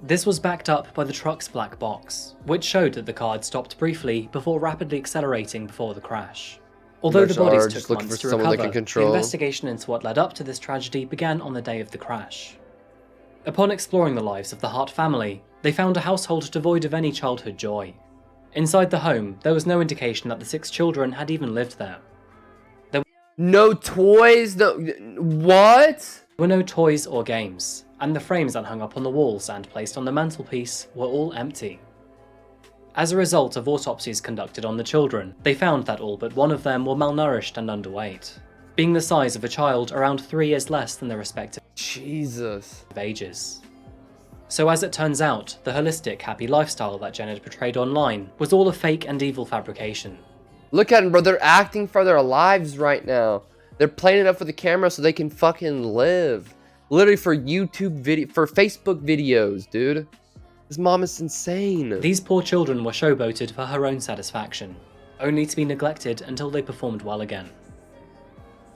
This was backed up by the truck's black box, which showed that the car had stopped briefly before rapidly accelerating before the crash. Although the bodies just took looking months for to someone they recover, can the control. investigation into what led up to this tragedy began on the day of the crash. Upon exploring the lives of the Hart family, they found a household devoid of any childhood joy. Inside the home, there was no indication that the 6 children had even lived there. No toys? No. What? There were no toys or games, and the frames that hung up on the walls and placed on the mantelpiece were all empty. As a result of autopsies conducted on the children, they found that all but one of them were malnourished and underweight, being the size of a child around 3 years less than their respective Jesus. ages. So as it turns out, the holistic, happy lifestyle that Jen had portrayed online was all a fake and evil fabrication. Look at them, bro. They're acting for their lives right now. They're playing it up for the camera so they can fucking live. Literally for YouTube video, for Facebook videos, dude. This mom is insane. These poor children were showboated for her own satisfaction, only to be neglected until they performed well again.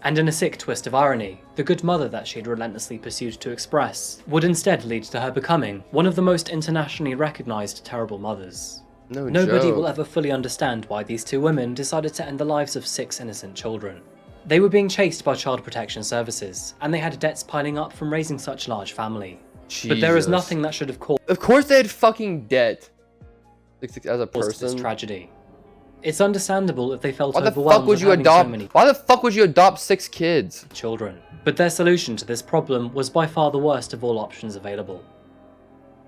And in a sick twist of irony, the good mother that she had relentlessly pursued to express would instead lead to her becoming one of the most internationally recognised terrible mothers. Nobody will ever fully understand why these 2 women decided to end the lives of 6 innocent children. They were being chased by child protection services, and they had debts piling up from raising such a large family. But there is nothing that should have caused Of course they had fucking debt. As a person. this tragedy. It's understandable if they felt Why the overwhelmed fuck would with you having adopt? so many Why the fuck would you adopt 6 kids? children. But their solution to this problem was by far the worst of all options available.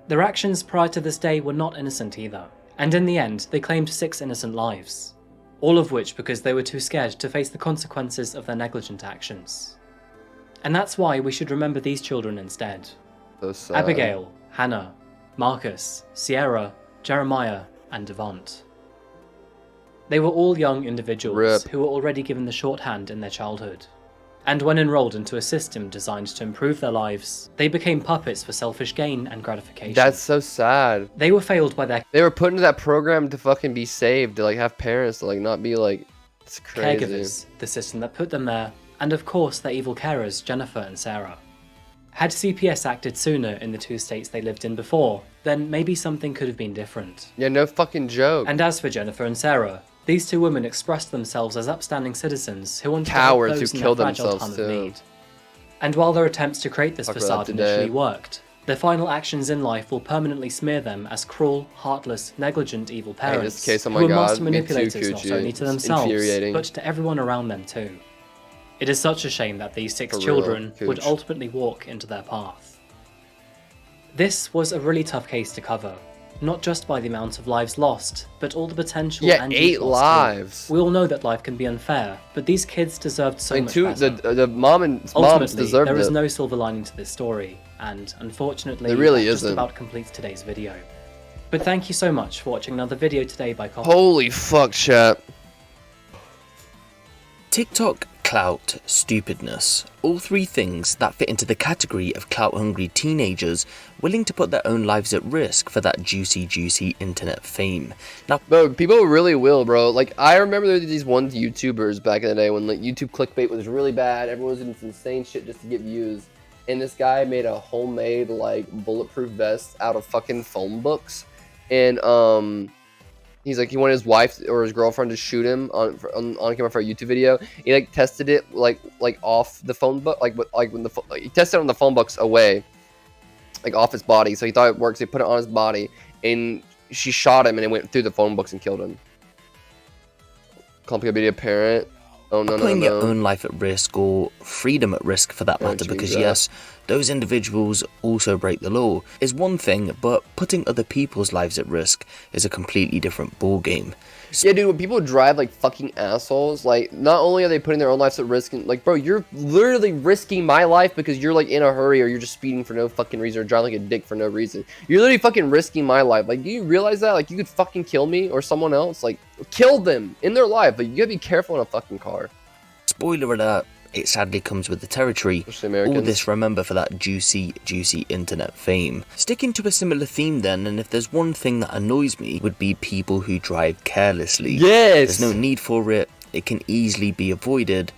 Their actions prior to this day were not innocent either, and in the end they claimed 6 innocent lives. All of which because they were too scared to face the consequences of their negligent actions. And that's why we should remember these children instead. So sad. Abigail, Hannah, Marcus, Sierra, Jeremiah, and Devont. They were all young individuals Rip. who were already given the shorthand in their childhood. And when enrolled into a system designed to improve their lives, they became puppets for selfish gain and gratification. That's so sad. They were failed by their They were put into that program to fucking be saved, to like have parents, to like not be like, it's crazy. caregivers, the system that put them there, and of course their evil carers, Jennifer and Sarah. Had CPS acted sooner in the 2 states they lived in before, then maybe something could have been different. Yeah, no fucking joke. And as for Jennifer and Sarah, these 2 women expressed themselves as upstanding citizens who wanted Cowards to help who those in killed their fragile themselves, time of too. need. And while their attempts to create this Talk about facade that today. initially worked, their final actions in life will permanently smear them as cruel, heartless, negligent, evil In parents this case, oh who my were god, master me too, manipulators not Coochie. only to It's themselves, infuriating. but to everyone around them too. It is such a shame that these 6 For real, children would Cooch. ultimately walk into their path. This was a really tough case to cover, not just by the amount of lives lost, but all the potential Yeah, and 8 youth lost too. lives. We all know that life can be unfair, but these kids deserved so I mean, much 2, better. the mom and moms Ultimately, deserved there is it. no silver lining to this story, and unfortunately, There really that just isn't. about completes today's video. But thank you so much for watching another video today by Coffee. Holy fuck, chat. TikTok clout, stupidness. All three things that fit into the category of clout-hungry teenagers willing to put their own lives at risk for that juicy internet fame. Now, Bro, people really will, bro. Like, I remember there were these one YouTubers back in the day when like YouTube clickbait was really bad. Everyone was doing this insane shit just to get views. And this guy made a homemade like bulletproof vest out of fucking phone books. And he's like, he wanted his wife or his girlfriend to shoot him on camera for a YouTube video. He like tested it like off the phone book, like when he tested it on the phone books away, like off his body. So he thought it worked. So he put it on his body, and she shot him, and it went through the phone books and killed him. Complicated parent. Oh no, putting no, no. your own life at risk, or freedom at risk for that matter, because yes, those individuals also break the law, is one thing, but putting other people's lives at risk is a completely different ballgame. Yeah, dude, when people drive like fucking assholes, like, not only are they putting their own lives at risk, and like, bro, you're literally risking my life because you're like in a hurry, or you're just speeding for no fucking reason, or driving like a dick for no reason. You're literally fucking risking my life. Like, do you realize that? Like, you could fucking kill me or someone else. Like, kill them in their life. Like, you gotta be careful in a fucking car. Spoiler alert, it sadly comes with the territory. All this, remember, for that juicy internet fame. Sticking to a similar theme then, and if there's one thing that annoys me, would be people who drive carelessly. Yes! There's no need for it, it can easily be avoided.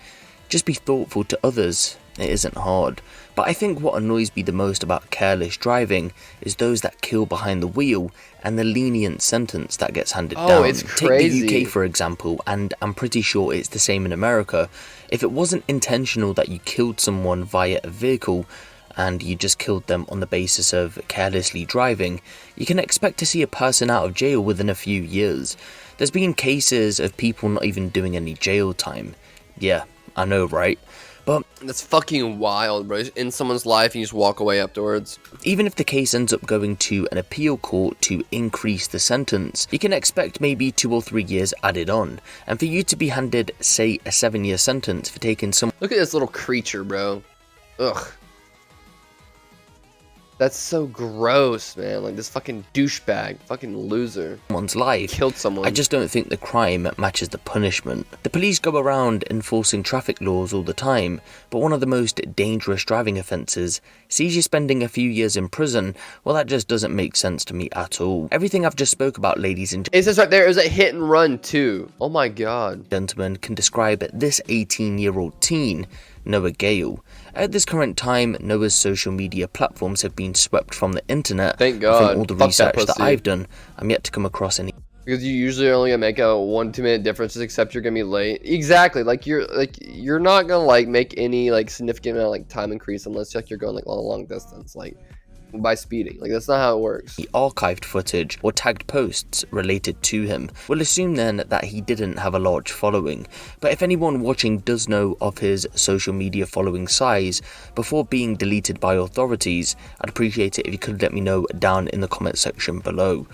Just be thoughtful to others, it isn't hard. But I think what annoys me the most about careless driving is those that kill behind the wheel and the lenient sentence that gets handed down. It's crazy. Take the UK for example, and I'm pretty sure it's the same in America. If it wasn't intentional that you killed someone via a vehicle, and you just killed them on the basis of carelessly driving, you can expect to see a person out of jail within a few years. There's been cases of people not even doing any jail time. Yeah, I know, right? But that's fucking wild, bro. It's in someone's life and you just walk away afterwards. Even if the case ends up going to an appeal court to increase the sentence, you can expect maybe 2 or 3 years added on. And for you to be handed, say, a 7-year sentence for taking some... Look at this little creature, bro. Ugh. That's so gross, man. Like, this fucking douchebag, fucking loser. Someone's life. Killed someone. I just don't think the crime matches the punishment. The police go around enforcing traffic laws all the time, but one of the most dangerous driving offences sees you spending a few years in prison. Well, that just doesn't make sense to me at all. Everything I've just spoke about, ladies and it says right there, it was a hit and run too. Oh my god. Gentlemen, can describe this 18-year-old teen, Noah Gale. At this current time, Noah's social media platforms have been swept from the internet. Thank God. From all the research that I've done, I'm yet to come across any. Because you usually only gonna make a 1-2 minute differences, except you're gonna be late. Exactly. Like you're not gonna like make any like significant amount of like time increase unless like you're going like long distance, like by speeding. Like, that's not how it works. The archived footage or tagged posts related to him. We'll assume then that he didn't have a large following, but if anyone watching does know of his social media following size before being deleted by authorities, I'd appreciate it if you could let me know down in the comment section below.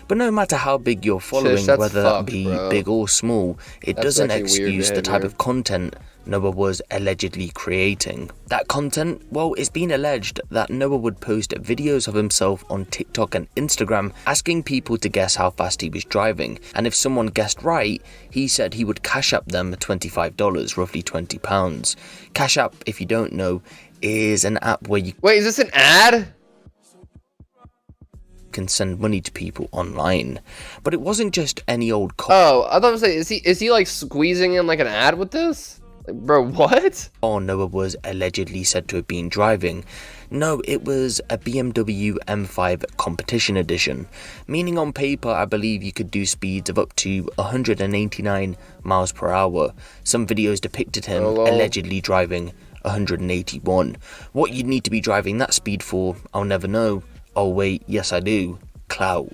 But no matter how big your following, whether that be big or small, it doesn't excuse the type of content Noah was allegedly creating. That content, well, it's been alleged that Noah would post videos of himself on TikTok and Instagram asking people to guess how fast he was driving, and if someone guessed right, he said he would cash up them $25, roughly £20. Cash App, if you don't know, is an app where you... Wait, is this an ad? Can send money to people online. But it wasn't just any old Oh, I thought I was saying, is he like squeezing in like an ad with this? Like, bro, what? Noah was allegedly said to have been driving. No, it was a BMW M5 competition edition, meaning on paper I believe you could do speeds of up to 189 miles per hour. Some videos depicted him allegedly driving 181. What you'd need to be driving that speed for, I'll never know. Oh wait, yes I do. Clout.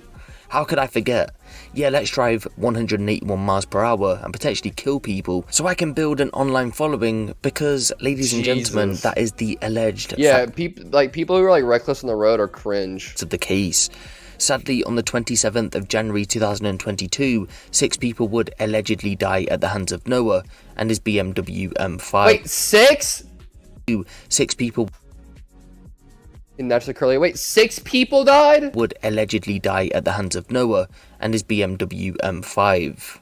How could I forget? Yeah, let's drive 181 miles per hour and potentially kill people so I can build an online following, because, ladies and gentlemen, that is the alleged people who are like reckless on the road are cringe. Of the case. Sadly, on the 27th of January 2022, 6 people would allegedly die at the hands of Noah and his BMW M5. Wait, 6? 6 people... Naturally curly. Wait, 6 people died? Would allegedly die at the hands of Noah and his BMW M5.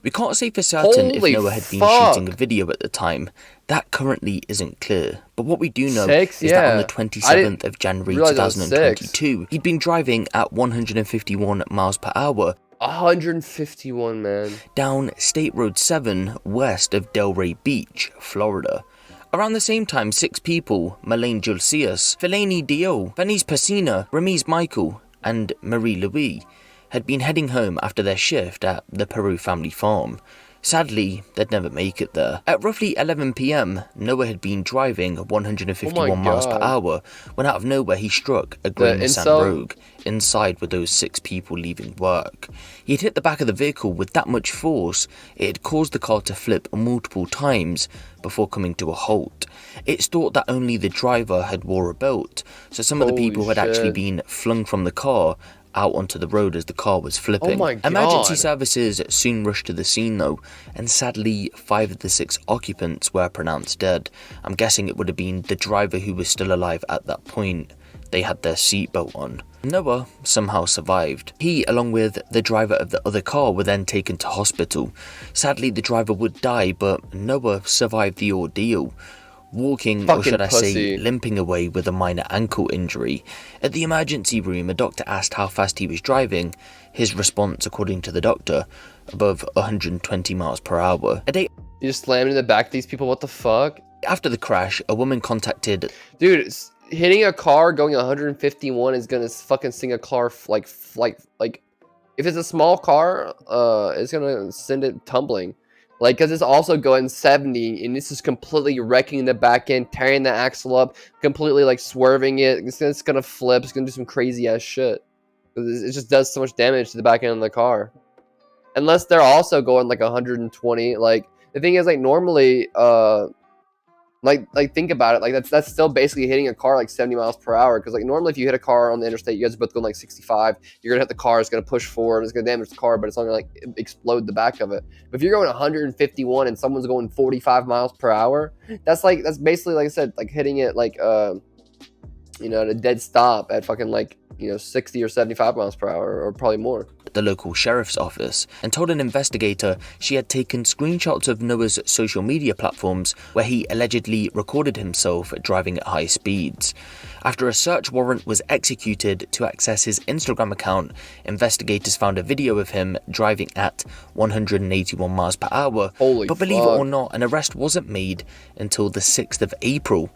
We can't say for certain Holy if Noah had been fuck. shooting a video at the time. That currently isn't clear. But what we do know 6? is that on the Yeah. 27th of January realize it was 6. 2022, he'd been driving at 151 miles per hour 151, man. down State Road 7 west of Delray Beach, Florida. Around the same time, 6 people, Malane Julcius, Fellaini Dio, Venice Pacina, Ramiz Michael, and Marie Louise, had been heading home after their shift at the Peru family farm. Sadly, they'd never make it there. At roughly 11 PM, Noah had been driving 151 miles per hour when out of nowhere he struck a grey Nissan Rogue. Inside were those 6 people leaving work. He had hit the back of the vehicle with that much force, it had caused the car to flip multiple times before coming to a halt. It's thought that only the driver had wore a belt, so some of the people had actually been flung from the car out onto the road as the car was flipping. Oh my God. Emergency services soon rushed to the scene though, and sadly 5 of the 6 occupants were pronounced dead. I'm guessing it would have been the driver who was still alive at that point. They had their seatbelt on. Noah somehow survived. He, along with the driver of the other car, were then taken to hospital. Sadly, the driver would die, but Noah survived the ordeal, walking, or should I say, limping away with a minor ankle injury. At the emergency room, a doctor asked how fast he was driving. His response, according to the doctor, above 120 miles per hour. A day You just slammed in the back of these people, what the fuck? after the crash, a woman contacted... Dude, hitting a car going 151 is gonna fucking sing a car like if it's a small car, it's gonna send it tumbling. Like, because it's also going 70, and this is completely wrecking the back end, tearing the axle up, completely, like, swerving it. It's gonna flip. It's gonna do some crazy-ass shit. It just does so much damage to the back end of the car. Unless they're also going, like, 120. Like, the thing is, like, normally, like think about it, like that's still basically hitting a car like 70 miles per hour, because like normally if you hit a car on the interstate, you guys are both going like 65, you're gonna hit the car, it's gonna push forward, it's gonna damage the car, but it's not gonna like explode the back of it. But if you're going 151 and someone's going 45 miles per hour, that's basically, like I said, like hitting it like you know, at a dead stop at fucking like, you know, 60 or 75 miles per hour, or probably more. The local sheriff's office and told an investigator she had taken screenshots of Noah's social media platforms where he allegedly recorded himself driving at high speeds. After a search warrant was executed to access his Instagram account, investigators found a video of him driving at 181 miles per hour. But believe it or not, an arrest wasn't made until the 6th of April.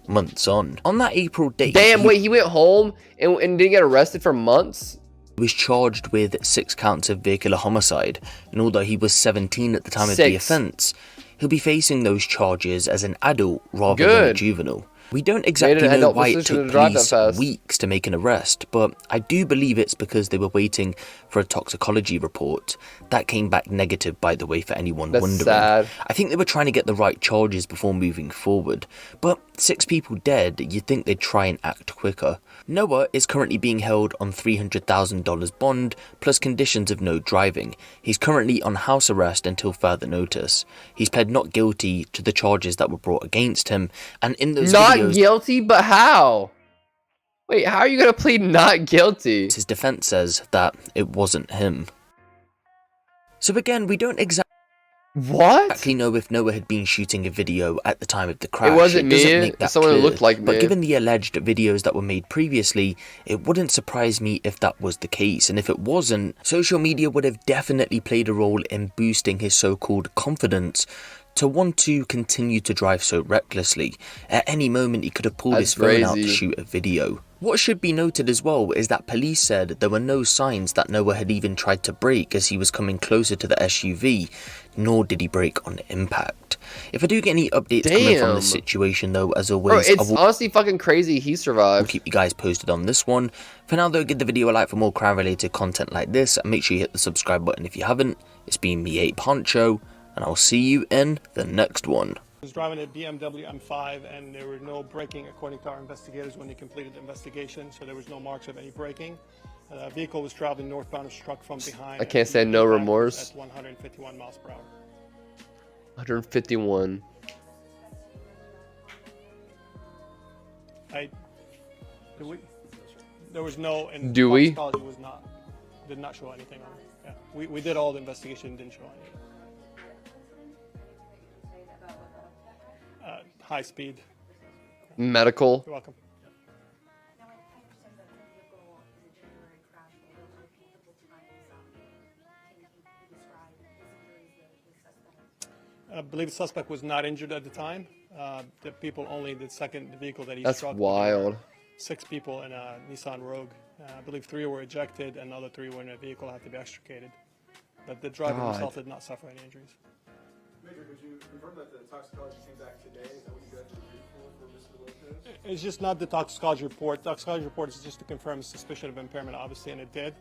Months on. On that April date... Damn, wait, he went home and didn't get arrested for months? He was charged with 6 counts of vehicular homicide, and although he was 17 at the time of the offence, he'll be facing those charges as an adult rather than a juvenile. We don't exactly know why it took police weeks to make an arrest, but I do believe it's because they were waiting for a toxicology report. That came back negative, by the way, for anyone wondering. Sad. I think they were trying to get the right charges before moving forward, but 6 people dead, you'd think they'd try and act quicker. Noah is currently being held on $300,000 bond, plus conditions of no driving. He's currently on house arrest until further notice. He's pled not guilty to the charges that were brought against him, and in those videos... Not guilty? But how? Wait, how are you gonna plead not guilty? His defense says that it wasn't him. So again, we don't exactly know if Noah had been shooting a video at the time of the crash. It wasn't me. Make that someone who clear. looked like me. But given the alleged videos that were made previously, it wouldn't surprise me if that was the case. And if it wasn't, social media would have definitely played a role in boosting his so-called confidence to want to continue to drive so recklessly. At any moment, he could have pulled his phone out to shoot a video. What should be noted as well is that police said there were no signs that Noah had even tried to brake as he was coming closer to the SUV, nor did he brake on impact. If I do get any updates coming from this situation though, as always, Bro, it's honestly fucking crazy he survived. I'll keep you guys posted on this one. For now though, give the video a like for more crime related content like this, and make sure you hit the subscribe button if you haven't. It's been me, Ape Poncho, and I'll see you in the next one. I was driving a BMW M5 and there were no braking according to our investigators when they completed the investigation, so there was no marks of any braking. The vehicle was traveling northbound and struck from behind. I can't say no remorse. At 151 miles per hour. 151. There was no, and Do we? toxicology did not show anything on it. Yeah, we did all the investigation, didn't show anything. high speed. Medical. You're welcome. I believe the suspect was not injured at the time. The people only the second vehicle that he That's struck. wild. 6 people in a Nissan Rogue. I believe 3 were ejected and the other 3 were in a vehicle had to be extricated. But the driver himself did not suffer any injuries. Major, could you confirm that the toxicology came back today? Is that what you guys reviewed for Mr. Lopez? It's just not the toxicology report. Toxicology report is just to confirm suspicion of impairment, obviously, and it did.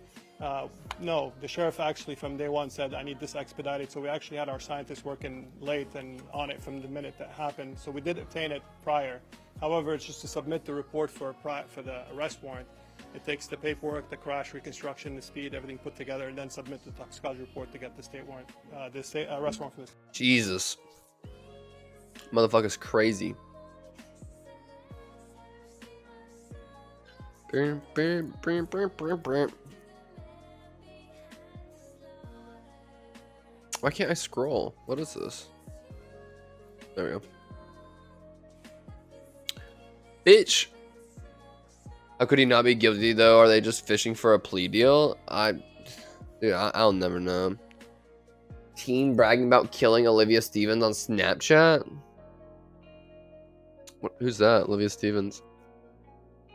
No, the sheriff actually from day one said, I need this expedited. So we actually had our scientists working late and on it from the minute that happened. So we did obtain it prior. However, it's just to submit the report for the arrest warrant. It takes the paperwork, the crash reconstruction, the speed, everything put together, and then submit the toxicology report to get the state warrant, the state arrest warrant for this. Jesus. Motherfucker's crazy. Why can't I scroll? What is this? There we go. Bitch! How could he not be guilty though? Are they just fishing for a plea deal? Dude, I'll never know. Teen bragging about killing Olivia Stevens on Snapchat? Who's that? Olivia Stevens?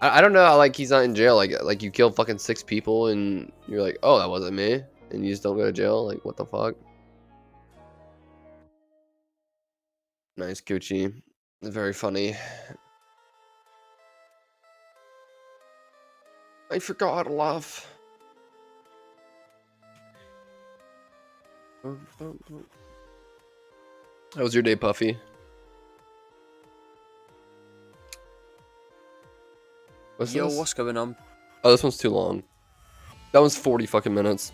I don't know. Like, he's not in jail. Like you killed fucking 6 people and you're like, oh, that wasn't me, and you just don't go to jail. Like, what the fuck? Nice, Gucci. Very funny. I forgot how to laugh. How was your day, Puffy? Yo, what's going on? Oh, this one's too long. That one's 40 fucking minutes.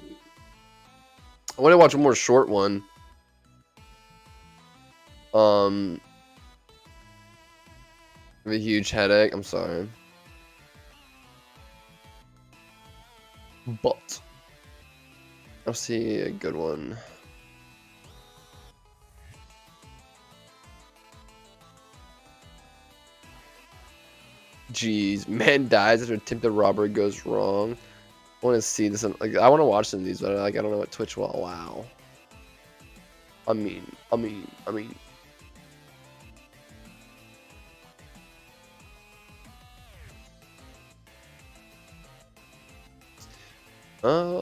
I want to watch a more short one. I have a huge headache. I'm sorry. But I'll see a good one. Jeez, man dies after attempted robbery goes wrong. I want to see this. Like, I want to watch some of these, but like, I don't know what Twitch will allow. I mean.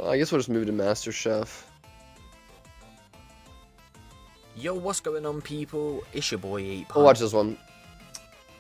I guess we'll just move to Master Chef. Yo, what's going on, people? It's your boy 8 We'll watch this one.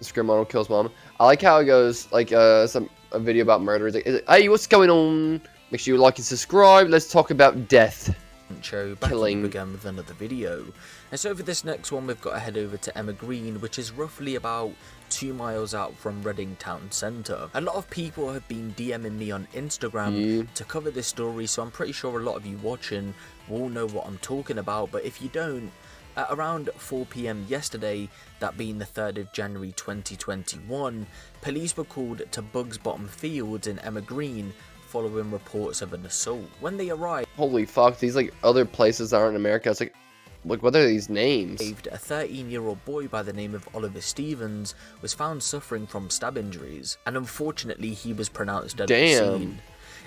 Scream model kills mom. I like how it goes, like a video about murder. It's like, hey, what's going on? Make sure you like and subscribe. Let's talk about death. Killing again with another video. And so for this next one, we've got to head over to Emma Green, which is roughly about 2 miles out from Reading Town Centre. A lot of people have been DMing me on Instagram to cover this story, so I'm pretty sure a lot of you watching will know what I'm talking about. But if you don't, at around 4 PM yesterday, that being the 3rd of January 2021, police were called to Bugs Bottom Fields in Emma Green following reports of an assault. When they arrived, holy fuck, these like other places that aren't in America. It's like what are these names? A 13-year-old boy by the name of Oliver Stevens was found suffering from stab injuries, and unfortunately he was pronounced dead at the scene.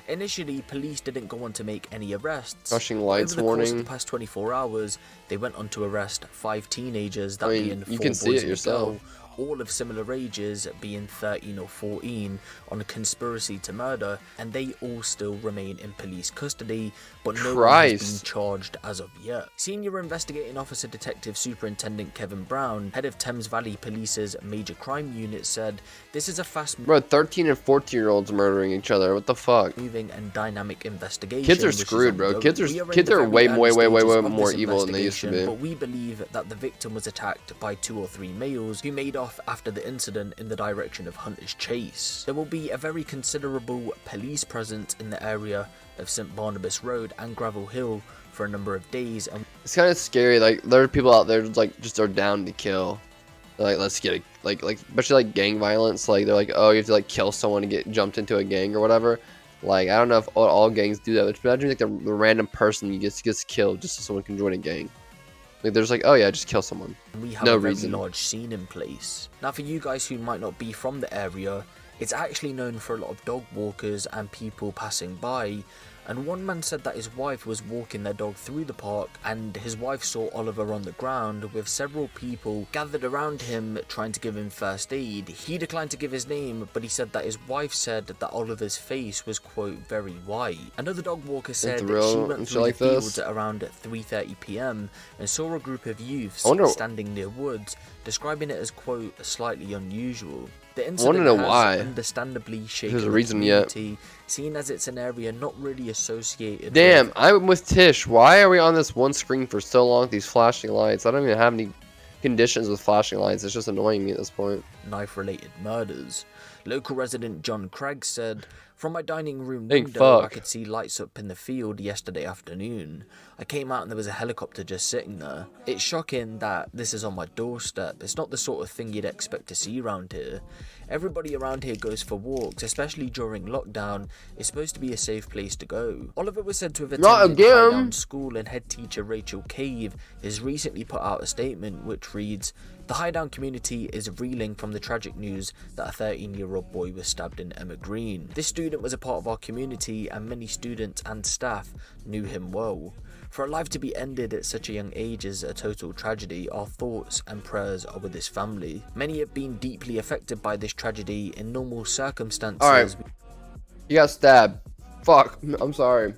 Initially, police didn't go on to make any arrests. Flashing lights over the course of warning. the past 24 hours, they went on to arrest 5 teenagers, that being 4 you can boys see it and a yourself. girl, all of similar ages, being 13 or 14, on a conspiracy to murder, and they all still remain in police custody, but no one has been charged as of yet. Senior Investigating Officer Detective Superintendent Kevin Brown, head of Thames Valley Police's Major Crime Unit, said, "This is a fast Bro, 13 and 14-year-olds murdering each other. What the fuck? Moving and dynamic investigation. Kids are screwed, bro. Kids are way more evil than they used to be. But we believe that the victim was attacked by 2 or 3 males who made off after the incident in the direction of Hunter's Chase. There will be a very considerable police presence in the area of St Barnabas Road and Gravel Hill for a number of days, and it's kind of scary. Like, there are people out there like just are down to kill. They're like, let's get it, like especially like gang violence. Like, they're like, oh, you have to like kill someone to get jumped into a gang or whatever. Like, I don't know if all gangs do that. But imagine like the random person gets killed just so someone can join a gang. Like, there's like, oh yeah, just kill someone. We have No a very reason. large scene in place. Now for you guys who might not be from the area, it's actually known for a lot of dog walkers and people passing by, and one man said that his wife was walking their dog through the park and his wife saw Oliver on the ground with several people gathered around him trying to give him first aid. He declined to give his name, but he said that his wife said that Oliver's face was, quote, very white. Another dog walker said she went through the fields at around 3:30 p.m. and saw a group of youths standing near woods, describing it as, quote, slightly unusual. The incident has understandably shaken the community, seeing as it's an area not really associated with... I'm with Tish. Why are we on this one screen for so long with these flashing lights? I don't even have any conditions with flashing lights. It's just annoying me at this point. Knife-related murders. Local resident John Craig said, "From my dining room window, I could see lights up in the field yesterday afternoon. I came out and there was a helicopter just sitting there. It's shocking that this is on my doorstep. It's not the sort of thing you'd expect to see around here. Everybody around here goes for walks, especially during lockdown. It's supposed to be a safe place to go." Oliver was said to have attended Highdown School, and head teacher Rachel Cave has recently put out a statement which reads, "The Highdown community is reeling from the tragic news that a 13-year-old boy was stabbed in Emma Green. This student was a part of our community and many students and staff knew him well. For a life to be ended at such a young age is a total tragedy. Our thoughts and prayers are with his family. Many have been deeply affected by this tragedy in normal circumstances." Alright. You got stabbed. Fuck. I'm sorry.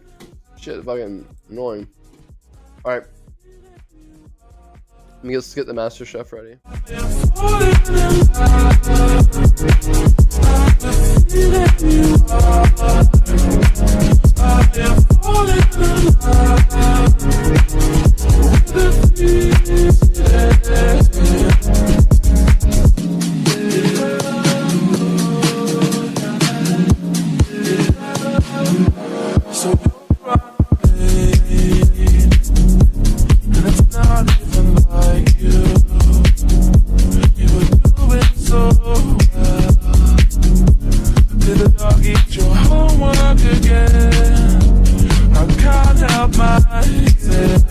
Shit, fucking annoying. Alright. Let's get the Master Chef ready. Did the dog eat your homework again? I can't help myself.